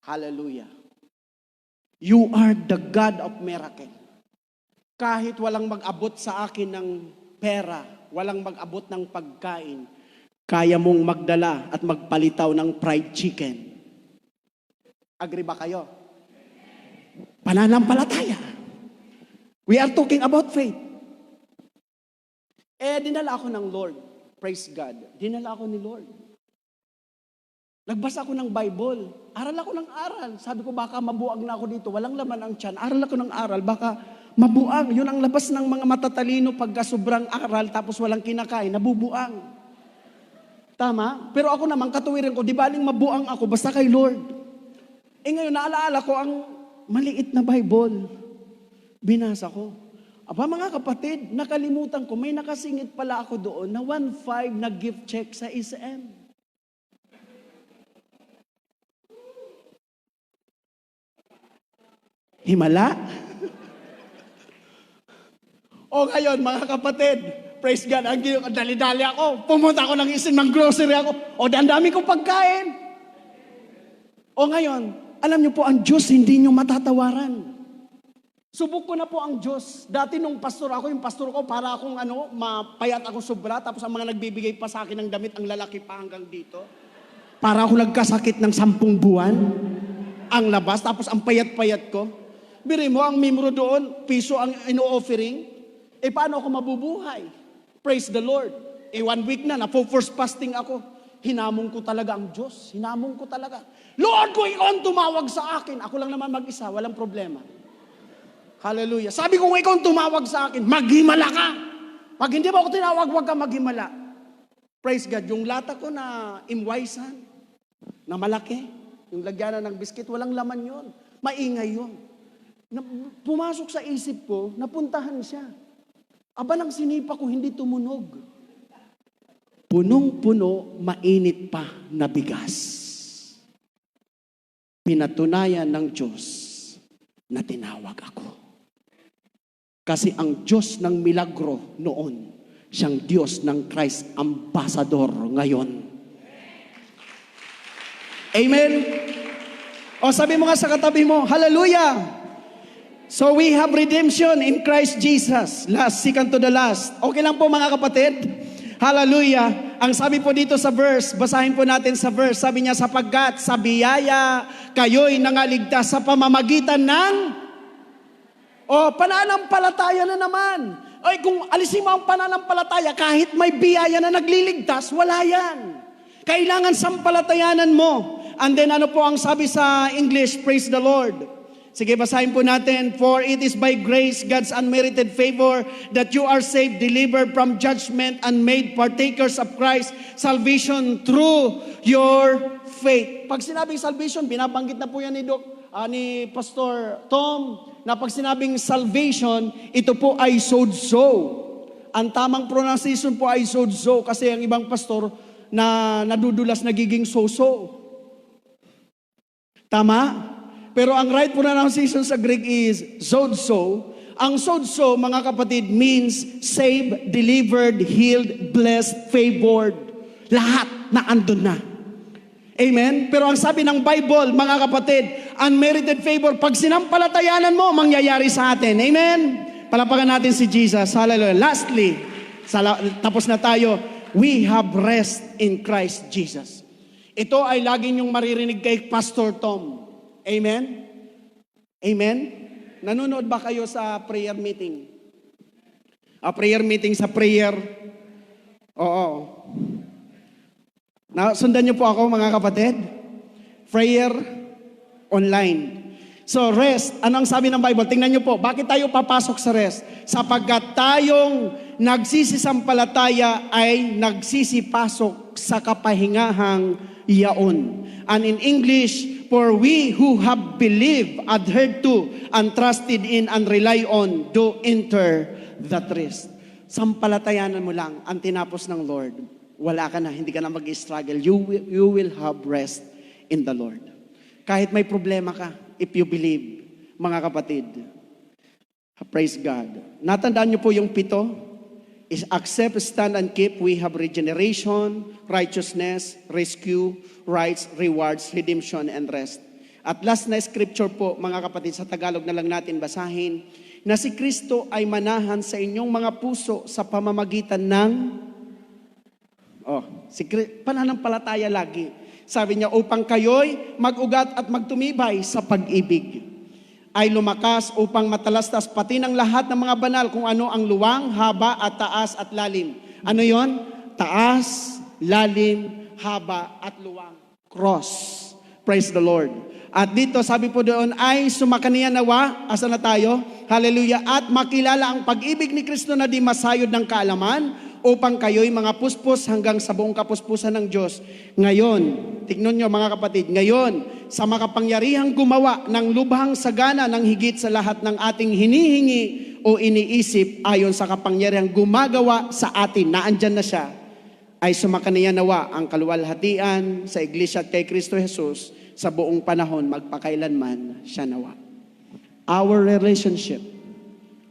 S3: Hallelujah. You are the God of miracle. Kahit walang mag-abot sa akin ng pera, walang mag-abot ng pagkain, kaya mong magdala at magpalitaw ng fried chicken. Agree ba kayo? Pananampalataya. We are talking about faith. Dinala ako ng Lord. Praise God. Dinala ako ni Lord. Nagbasa ako ng Bible. Aral ako ng aral. Sabi ko, baka mabuang na ako dito. Walang laman ang tiyan. Aral ako ng aral. Baka mabuang. Yun ang labas ng mga matatalino pagka sobrang aral tapos walang kinakain. Nabubuang. Tama? Pero ako naman, katuwiran ko, di baling mabuang ako basta kay Lord. Ngayon, naalaala ko ang maliit na Bible. Binasa ko. Aba mga kapatid, nakalimutan ko, may nakasingit pala ako doon na 1.5 na gift check sa SM. Himala? O ngayon, mga kapatid, praise God, ang dali-dali ako. Pumunta ako ng isin ng grocery ako. O ang dami kong pagkain. O ngayon, alam niyo po, ang Diyos hindi niyo matatawaran. Subok ko na po ang Diyos. Dati nung pastor ako, yung pastor ko, para akong mapayat ako sobra, tapos ang mga nagbibigay pa sa akin ng damit, ang lalaki pa hanggang dito. Para ako nagkasakit ng 10 buwan. ang labas, tapos ang payat-payat ko. Biri mo, ang membro doon, piso ang ino-offering. Paano ako mabubuhay? Praise the Lord. 1 week na first fasting ako. Hinamon ko talaga ang Diyos. Hinamon ko talaga. Lord, kung ikaw ang tumawag sa akin, ako lang naman mag-isa, walang problema. Hallelujah. Sabi ko, kung ikaw ang tumawag sa akin, maghimala ka. Pag hindi ba ako tinawag, huwag ka maghimala. Praise God. Yung lata ko na imwaisan, na malaki, yung lagyanan ng biskit, walang laman yon. Maingay yun. Pumasok sa isip ko, napuntahan siya. Aba nang sinipa ko, hindi tumunog. Punong-puno, mainit pa na bigas. Pinatunayan ng Diyos na tinawag ako. Kasi ang Diyos ng milagro noon, siyang Diyos ng Christ Ambassador ngayon. Amen? O sabi mo nga sa katabi mo, hallelujah! So we have redemption in Christ Jesus. Last, second to the last. Okay lang po mga kapatid? Hallelujah. Ang sabi po dito sa verse, basahin po natin sa verse, sabi niya, sapagkat sa biyaya kayo'y nangaligtas sa pamamagitan ng pananampalataya na naman. Ay, kung alisin mo ang pananampalataya, kahit may biyaya na nagliligtas, wala yan. Kailangan sampalatayanan mo. And then ano po ang sabi sa English, praise the Lord. Sige, basahin po natin. For it is by grace, God's unmerited favor, that you are saved, delivered from judgment, and made partakers of Christ's salvation through your faith. Pag sinabing salvation, binabanggit na po yan ni Pastor Tom, na pag sinabing salvation, ito po ay sozo. Ang tamang pronunciation po ay sozo, kasi ang ibang pastor na nadudulas nagiging soso. Tama? Pero ang right pronunciation sa Greek is zozo. Ang zozo, mga kapatid, means saved, delivered, healed, blessed, favored. Lahat na andun na. Amen? Pero ang sabi ng Bible, mga kapatid, unmerited favor, pag sinampalatayanan mo, mangyayari sa atin. Amen? Palapakan natin si Jesus. Hallelujah. Lastly, tapos na tayo, we have rest in Christ Jesus. Ito ay lagi niyong maririnig kay Pastor Tom. Amen? Amen? Nanonood ba kayo sa prayer meeting? Prayer meeting sa prayer? Oo. Sundan niyo po ako, mga kapatid? Prayer online. So rest, ano ang sabi ng Bible? Tingnan niyo po, bakit tayo papasok sa rest? Sapagkat tayong nagsisisampalataya ay nagsisipasok sa kapahingahang yaon. And in English, for we who have believed, adhered to, and trusted in, and rely on, do enter that rest. Sampalatayanan mo lang ang tinapos ng Lord. Wala ka na, hindi ka na mag-struggle. You will have rest in the Lord. Kahit may problema ka, if you believe, mga kapatid. Praise God. Natandaan niyo po yung 7? Is accept, stand, and keep. We have regeneration, righteousness, rescue, rights, rewards, redemption, and rest. At last na scripture po, mga kapatid, sa Tagalog na lang natin basahin, na si Kristo ay manahan sa inyong mga puso sa pamamagitan ng pananampalataya lagi. Sabi niya, upang kayo'y mag-ugat at magtumibay sa pag-ibig, ay lumakas upang matalastas pati ng lahat ng mga banal kung ano ang luwang, haba at taas at lalim. Ano yon? Taas, lalim, haba at luwang. Cross. Praise the Lord. At dito, sabi po doon, ay sumakaniya nawa, asa na tayo? Hallelujah. At makilala ang pag-ibig ni Kristo na di masayod ng kaalaman, upang kayo'y mga puspos hanggang sa buong kapuspusan ng Diyos. Ngayon, tignan nyo mga kapatid, ngayon, sa makapangyarihang gumawa ng lubhang sagana ng higit sa lahat ng ating hinihingi o iniisip ayon sa kapangyarihang gumagawa sa atin, na andyan na siya, ay sumakaniya nawa ang kaluwalhatian sa Iglesia at kay Kristo Jesus sa buong panahon, magpakailanman siya nawa. Our relationship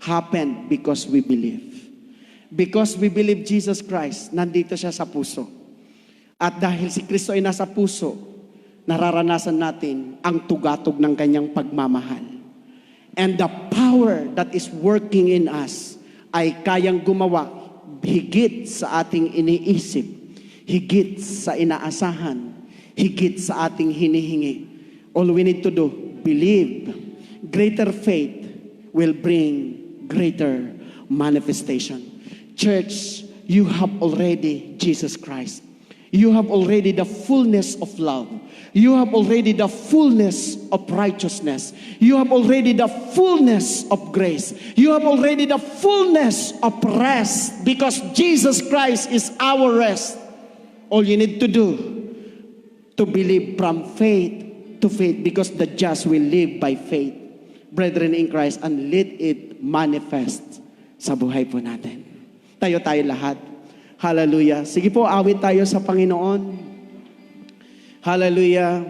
S3: happened because we believe. Because we believe Jesus Christ, nandito siya sa puso. At dahil si Kristo ay nasa puso, nararanasan natin ang tugatog ng kanyang pagmamahal. And the power that is working in us ay kayang gumawa higit sa ating iniisip, higit sa inaasahan, higit sa ating hinihingi All we need to do, believe. Greater faith will bring greater manifestation. Church, you have already Jesus Christ. You have already the fullness of love. You have already the fullness of righteousness. You have already the fullness of grace. You have already the fullness of rest, because Jesus Christ is our rest. All you need to do, to believe from faith to faith, because the just will live by faith, brethren in Christ, and let it manifest sa buhay po natin. Tayo lahat. Hallelujah. Sige po, awit tayo sa Panginoon. Hallelujah.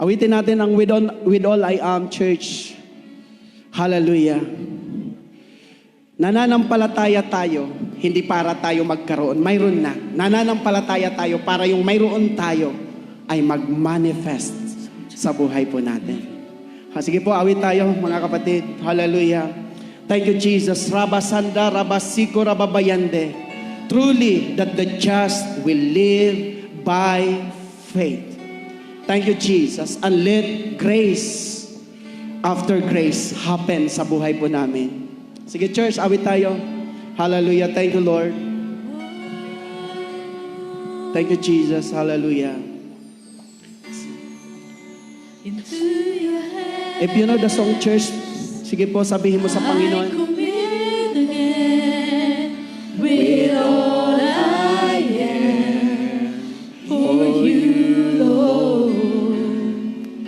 S3: Awitin natin ang with all I am, church. Hallelujah. Nananampalataya tayo, hindi para tayo magkaroon. Mayroon na. Nananampalataya tayo para yung mayroon tayo ay mag-manifest sa buhay po natin. Sige po, awit tayo mga kapatid. Hallelujah. Thank you, Jesus. Rabasanda, rabasiko, rababayande. Truly, that the just will live by faith. Thank you, Jesus. And let grace after grace happen sa buhay po namin. Sige, church, awit tayo. Hallelujah. Thank you, Lord. Thank you, Jesus. Hallelujah. If you know the song, church, sige po, sabihin mo sa Panginoon.
S4: I commit again with all I am for you, Lord.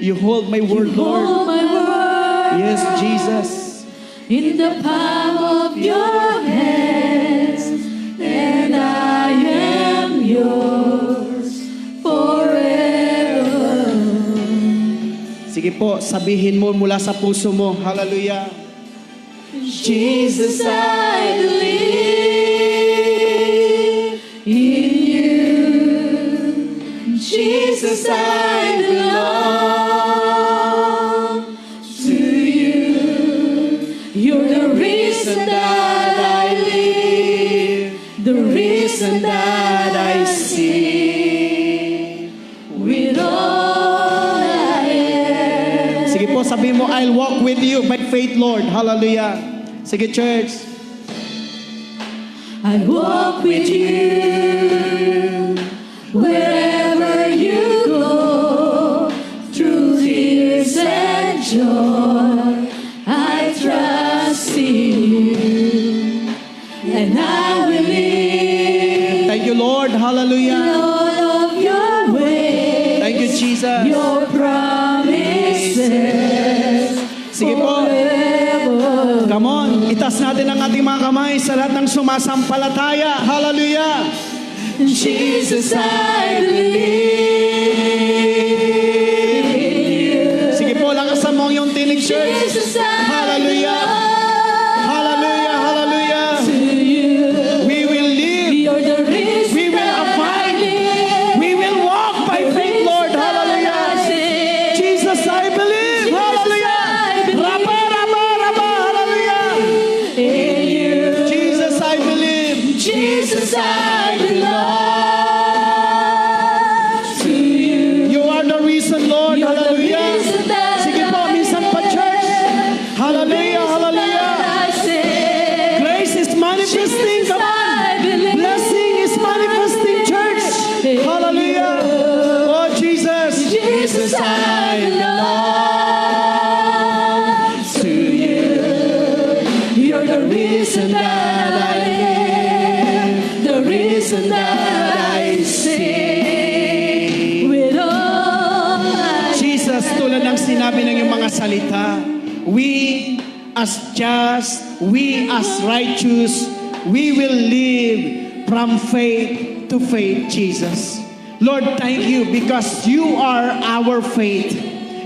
S3: You hold my word, Lord.
S4: Hold my word
S3: Yes, Jesus.
S4: in the palm of your hands, and I am yours forever.
S3: Sige po, sabihin mo mula sa puso mo. Hallelujah.
S4: Jesus, I believe in you. Jesus, I belong to you. You're the reason that I live, the reason that I sing. With all I am.
S3: Sige po, sabihin mo, I'll walk with you by faith, Lord. Hallelujah. Sige, church.
S4: I walk with you wherever you go, through tears and joy. I trust in you, and I will live
S3: Thank you, Lord.
S4: in
S3: Hallelujah.
S4: all of your ways.
S3: Thank you, Jesus.
S4: Your promises
S3: Sige po.
S4: forever.
S3: Come on, itas natin ang ating mga kamay sa lahat ng sumasampalataya. Hallelujah.
S4: Jesus, I believe in you.
S3: Sige po, lakasan mo yung tinig, church.
S4: Jesus, I
S3: Hallelujah.
S4: belong
S3: Hallelujah. Hallelujah.
S4: to you.
S3: We will live.
S4: You're the reason
S3: We will
S4: that
S3: abide.
S4: I live.
S3: We will walk by
S4: The
S3: faith, Lord.
S4: reason that
S3: Hallelujah.
S4: I sing.
S3: Jesus, I believe.
S4: Jesus,
S3: Hallelujah.
S4: I believe.
S3: Raba, raba, raba. Hallelujah.
S4: In you.
S3: Jesus, I believe.
S4: Jesus, I belong to you.
S3: You are the reason, Lord.
S4: You're the
S3: Hallelujah.
S4: reason that
S3: Sige po, minsan pa, church. Hallelujah. Hallelujah.
S4: I sing.
S3: Grace is manifesting. Come on. Blessing is manifesting, church. Hallelujah. Oh, Jesus.
S4: Jesus, I belong to you. You're the reason that I live, the reason that I sing. With all I
S3: Jesus, tulad ng sinabi ng iyong mga salita, we as just, we as righteous, we will live from faith to faith, Jesus. Lord, thank you because you are our faith.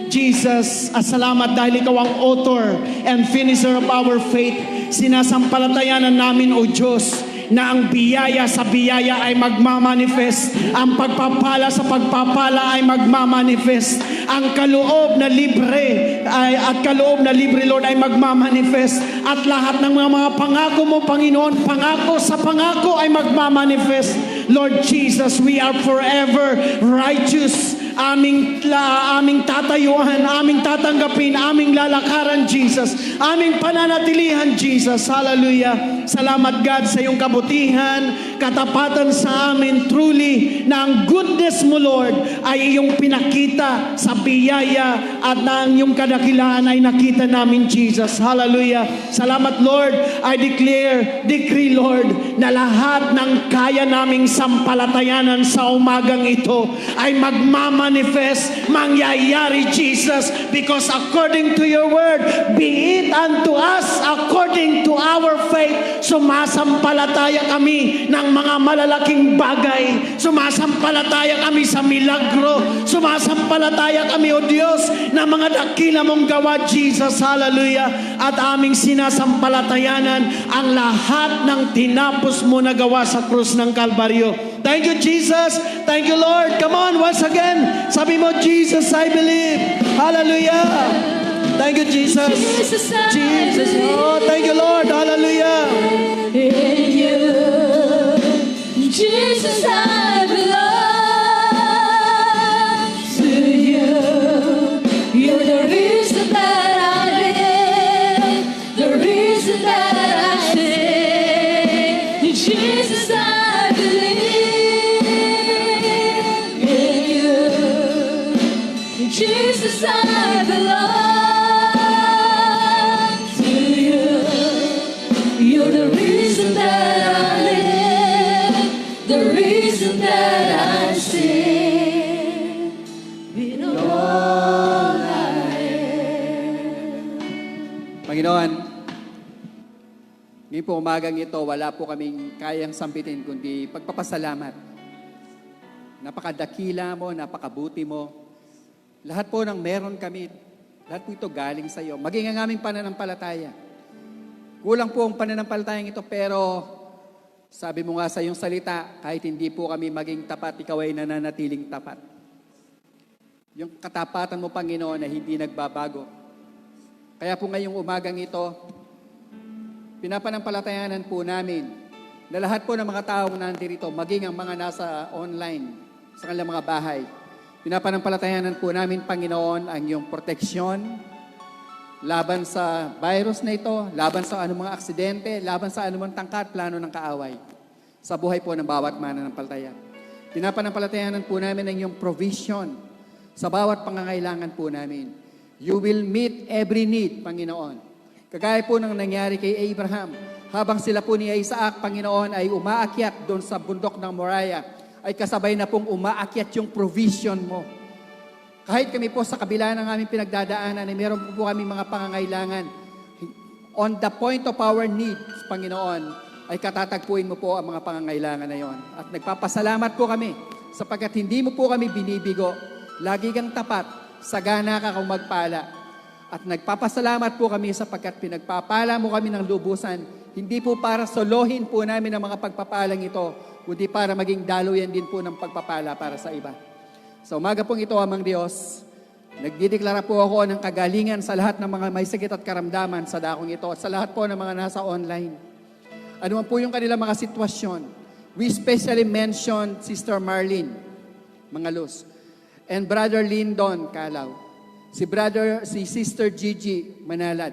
S3: Jesus, salamat dahil ikaw ang author and finisher of our faith. Sinasampalatayanan namin, O Diyos, na ang biyaya sa biyaya ay magmamanifest. Ang pagpapala sa pagpapala ay magmamanifest. Ang kaloob na libre at kaloob na libre, Lord, ay magmamanifest. At lahat ng mga pangako mo, Panginoon, pangako sa pangako ay magmamanifest. Lord Jesus, we are forever righteous aming tatayuan, aming tatanggapin, aming lalakaran, Jesus. Aming pananatilihan, Jesus. Hallelujah. Salamat, God, sa iyong kabutihan, katapatan sa amin, truly, na ang goodness mo, Lord, ay iyong pinakita sa biyaya at na ang iyong kadakilaan ay nakita namin, Jesus. Hallelujah. Salamat, Lord. I decree, Lord, na lahat ng kaya naming sampalatayanan sa umagang ito ay magmamanifest, mangyayari, Jesus, because according to your word, be it unto us according to our faith. Sumasampalataya kami ng mga malalaking bagay. Sumasampalataya kami sa milagro. Sumasampalataya kami, O Diyos, na mga dakila mong gawa, Jesus. Hallelujah. At aming sinasampalatayanan ang lahat ng tinapos mo na gawa sa krus ng Kalbaryo. Thank you, Jesus. Thank you, Lord. Come on, once again. Sabi mo, Jesus, I believe. Hallelujah. Thank you, Jesus.
S4: Jesus, I
S3: Jesus.
S4: believe.
S3: Oh, thank you, Lord. Hallelujah.
S4: In you, Jesus, I belong to you. You're the reason that I live, the reason that I sing. Jesus, I believe in you. Jesus, I belong to you. You're the reason that I live, the reason that I sing. With all I am.
S1: Panginoon, ngayon po umagang ito, wala po kaming kayang sampitin kundi pagpapasalamat. Napakadakila mo, napakabuti mo. Lahat po ng meron kami, lahat po ito galing sa iyo. Maging ang aming pananampalataya. Kulang po ang pananampalatayang ito, pero sabi mo nga sa iyong salita, kahit hindi po kami maging tapat, ikaw ay nananatiling tapat. Yung katapatan mo, Panginoon, na hindi nagbabago. Kaya po ngayong umagang ito, pinapanampalatayanan po namin na lahat po ng mga taong nandirito, maging ang mga nasa online, sa kanilang mga bahay, pinapanampalatayanan po namin, Panginoon, ang iyong proteksyon laban sa virus na ito, laban sa anumang aksidente, laban sa anumang tangkat, plano ng kaaway sa buhay po ng bawat mananampalataya. Pinapanampalatayanan po namin ang iyong provision sa bawat pangangailangan po namin. You will meet every need, Panginoon. Kagaya po ng nangyari kay Abraham, habang sila po ni Isaac, Panginoon, ay umaakyat doon sa bundok ng Moriah, ay kasabay na pong umaakyat yung provision mo. Kahit kami po sa kabila ng aming pinagdadaanan, ay meron po kami mga pangangailangan. On the point of our needs, Panginoon, ay katatagpuin mo po ang mga pangangailangan na yon. At nagpapasalamat po kami sapagkat hindi mo po kami binibigo. Lagi kang tapat, sagana ka kung magpala. At nagpapasalamat po kami sapagkat pinagpapala mo kami ng lubusan, hindi po para solohin po namin ang mga pagpapalang ito, kundi para maging daluyan din po ng pagpapala para sa iba. Sa umaga pong ito, Amang Diyos, nagdideklara po ako ng kagalingan sa lahat ng mga may sakit at karamdaman sa dakong ito at sa lahat po ng mga nasa online. Ano man po yung kanilang mga sitwasyon, we especially mention Sister Marlene Mangalus and Brother Lindon Calaw, si Sister Gigi Manalad,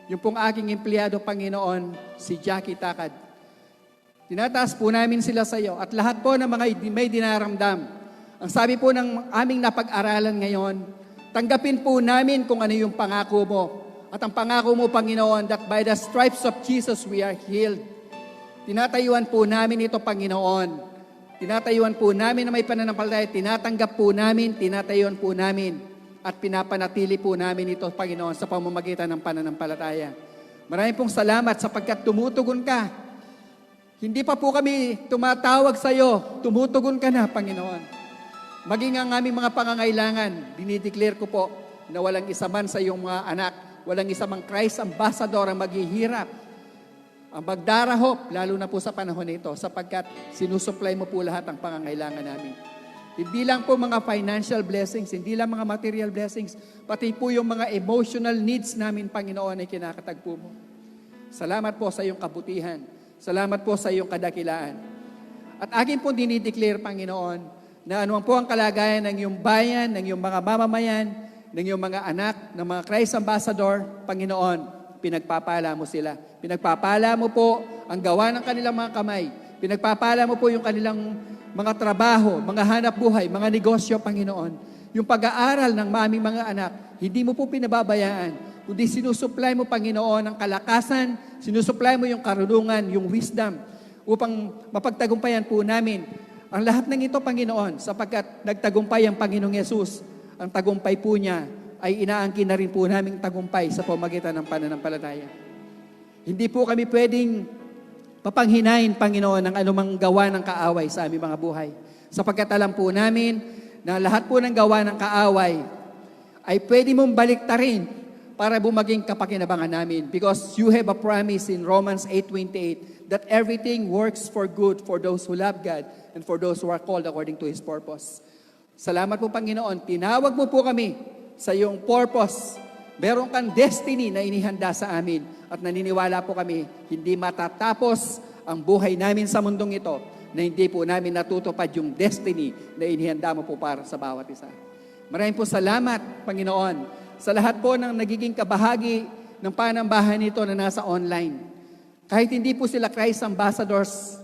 S1: yung pong aking empleyado, Panginoon, si Jackie Takad. Tinataas po namin sila sa iyo at lahat po ng mga may dinaramdam. Ang sabi po ng aming napag-aralan ngayon, tanggapin po namin kung ano yung pangako mo. At ang pangako mo, Panginoon, that by the stripes of Jesus we are healed. Tinatayuan po namin ito, Panginoon. Tinatayuan po namin na may pananampalataya. Tinatanggap po namin, tinatayuan po namin. At pinapanatili po namin ito, Panginoon, sa pamamagitan ng pananampalataya. Maraming pong salamat sapagkat tumutugon ka. Hindi pa po kami tumatawag sa iyo, tumutugon ka na, Panginoon. Maging ang aming mga pangangailangan, dinideclare ko po na walang isa man sa iyong mga anak, walang isa mang Christ ambassador ang maghihirap, ang magdarahop, lalo na po sa panahon nito, sapagkat sinusupply mo po lahat ang pangangailangan namin. Hindi lang po mga financial blessings, hindi lang mga material blessings, pati po yung mga emotional needs namin, Panginoon, ay kinakatagpo mo. Salamat po sa iyong kabutihan. Salamat po sa iyong kadakilaan. At akin po dinideclare, Panginoon, na anuman po ang kalagayan ng iyong bayan, ng iyong mga mamamayan, ng iyong mga anak, ng mga Christ Ambassador, Panginoon, pinagpapala mo sila. Pinagpapala mo po ang gawa ng kanilang mga kamay. Pinagpapala mo po yung kanilang mga trabaho, mga hanap buhay, mga negosyo, Panginoon. Yung pag-aaral ng maming mga anak, hindi mo po pinababayaan, kundi sinusupply mo, Panginoon, ang kalakasan, sinusupply mo yung karunungan, yung wisdom, upang mapagtagumpayan po namin ang lahat ng ito, Panginoon, sapagkat nagtagumpay ang Panginoong Yesus. Ang tagumpay po niya ay inaangkin na rin po naming tagumpay sa pamagitan ng pananampalataya. Hindi po kami pwedeng papanghinain, Panginoon, ng anumang gawa ng kaaway sa aming mga buhay. Sapagkat alam po namin na lahat po ng gawa ng kaaway ay pwede mong baliktarin para bumaging kapakinabangan namin. Because you have a promise in Romans 8:28 that everything works for good for those who love God and for those who are called according to His purpose. Salamat po, Panginoon. Tinawag mo po kami sa iyong purpose. Meron kang destiny na inihanda sa amin at naniniwala po kami, hindi matatapos ang buhay namin sa mundong ito na hindi po namin natutupad yung destiny na inihanda mo po para sa bawat isa. Maraming po salamat, Panginoon, sa lahat po ng nagiging kabahagi ng panambahan nito na nasa online. Kahit hindi po sila Christ Ambassadors,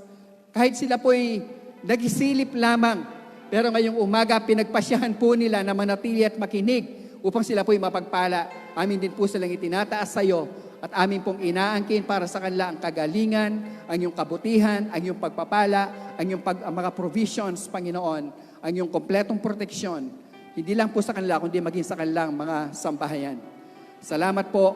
S1: kahit sila po'y nagisilip lamang, pero ngayong umaga, pinagpasyahan po nila na manatili at makinig upang sila po'y mapagpala. Amin din po silang itinataas sa iyo at amin pong inaangkin para sa kanila ang kagalingan, ang iyong kabutihan, ang iyong pagpapala, ang mga provisions, Panginoon, ang iyong kompletong proteksyon. Hindi lang po sa kanila, kundi maging sa kanilang mga sambahayan. Salamat po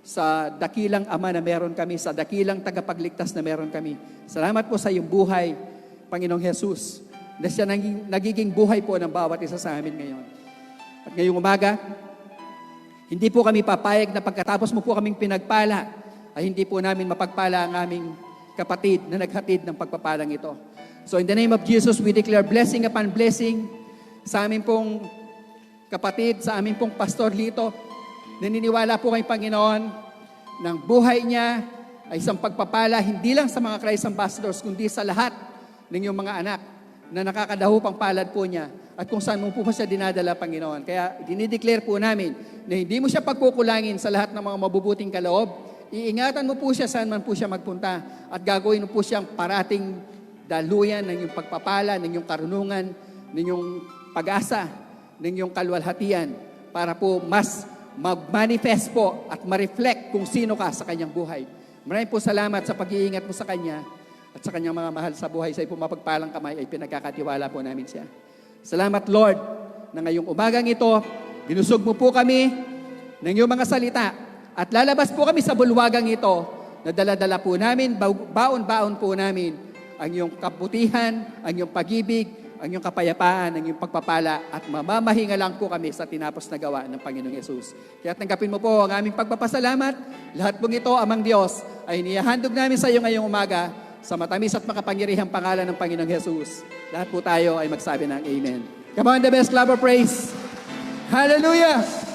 S1: sa dakilang Ama na meron kami, sa dakilang tagapagligtas na meron kami. Salamat po sa iyong buhay, Panginoong Jesus, na siya nagiging buhay po ng bawat isa sa amin ngayon. At ngayong umaga, hindi po kami papayag na pagkatapos mo po kaming pinagpala, ay hindi po namin mapagpala ang aming kapatid na naghatid ng pagpapalang ito. So in the name of Jesus, we declare blessing upon blessing sa aming pong kapatid, sa aming pong Pastor Lito. Naniniwala po kay Panginoon ng buhay niya ay isang pagpapala hindi lang sa mga Christ Ambassadors, kundi sa lahat ng iyong mga anak na nakakadahupang palad po niya at kung saan mo po siya dinadala, Panginoon. Kaya dinideclare po namin na hindi mo siya pagkukulangin sa lahat ng mga mabubuting kaloob. Iingatan mo po siya saan man po siya magpunta at gagawin mo po siyang parating daluyan ng iyong pagpapala, ng iyong karunungan, ng iyong pag-asa, ng iyong kalwalhatian para po mas mag-manifest po at ma-reflect kung sino ka sa kanyang buhay. Maraming po salamat sa pag-iingat mo sa kanya at sa kanyang mga mahal sa buhay. Sa iyong mapagpalang kamay ay pinagkakatiwala po namin siya. Salamat, Lord, na ngayong umagang ito, binusog mo po kami ng iyong mga salita at lalabas po kami sa bulwagang ito na dala-dala po namin, baon-baon po namin ang iyong kabutihan, ang iyong pag-ibig, ang iyong kapayapaan, ang iyong pagpapala at mamamahinga lang po kami sa tinapos na gawa ng Panginoong Yesus. Kaya tanggapin mo po ang aming pagpapasalamat. Lahat pong ito, Amang Diyos, ay nihahandog namin sa iyo ngayong umaga sa matamis at makapangyarihang pangalan ng Panginoong Yesus. Lahat po tayo ay magsabi ng Amen. Come on, the best clap of praise. Hallelujah!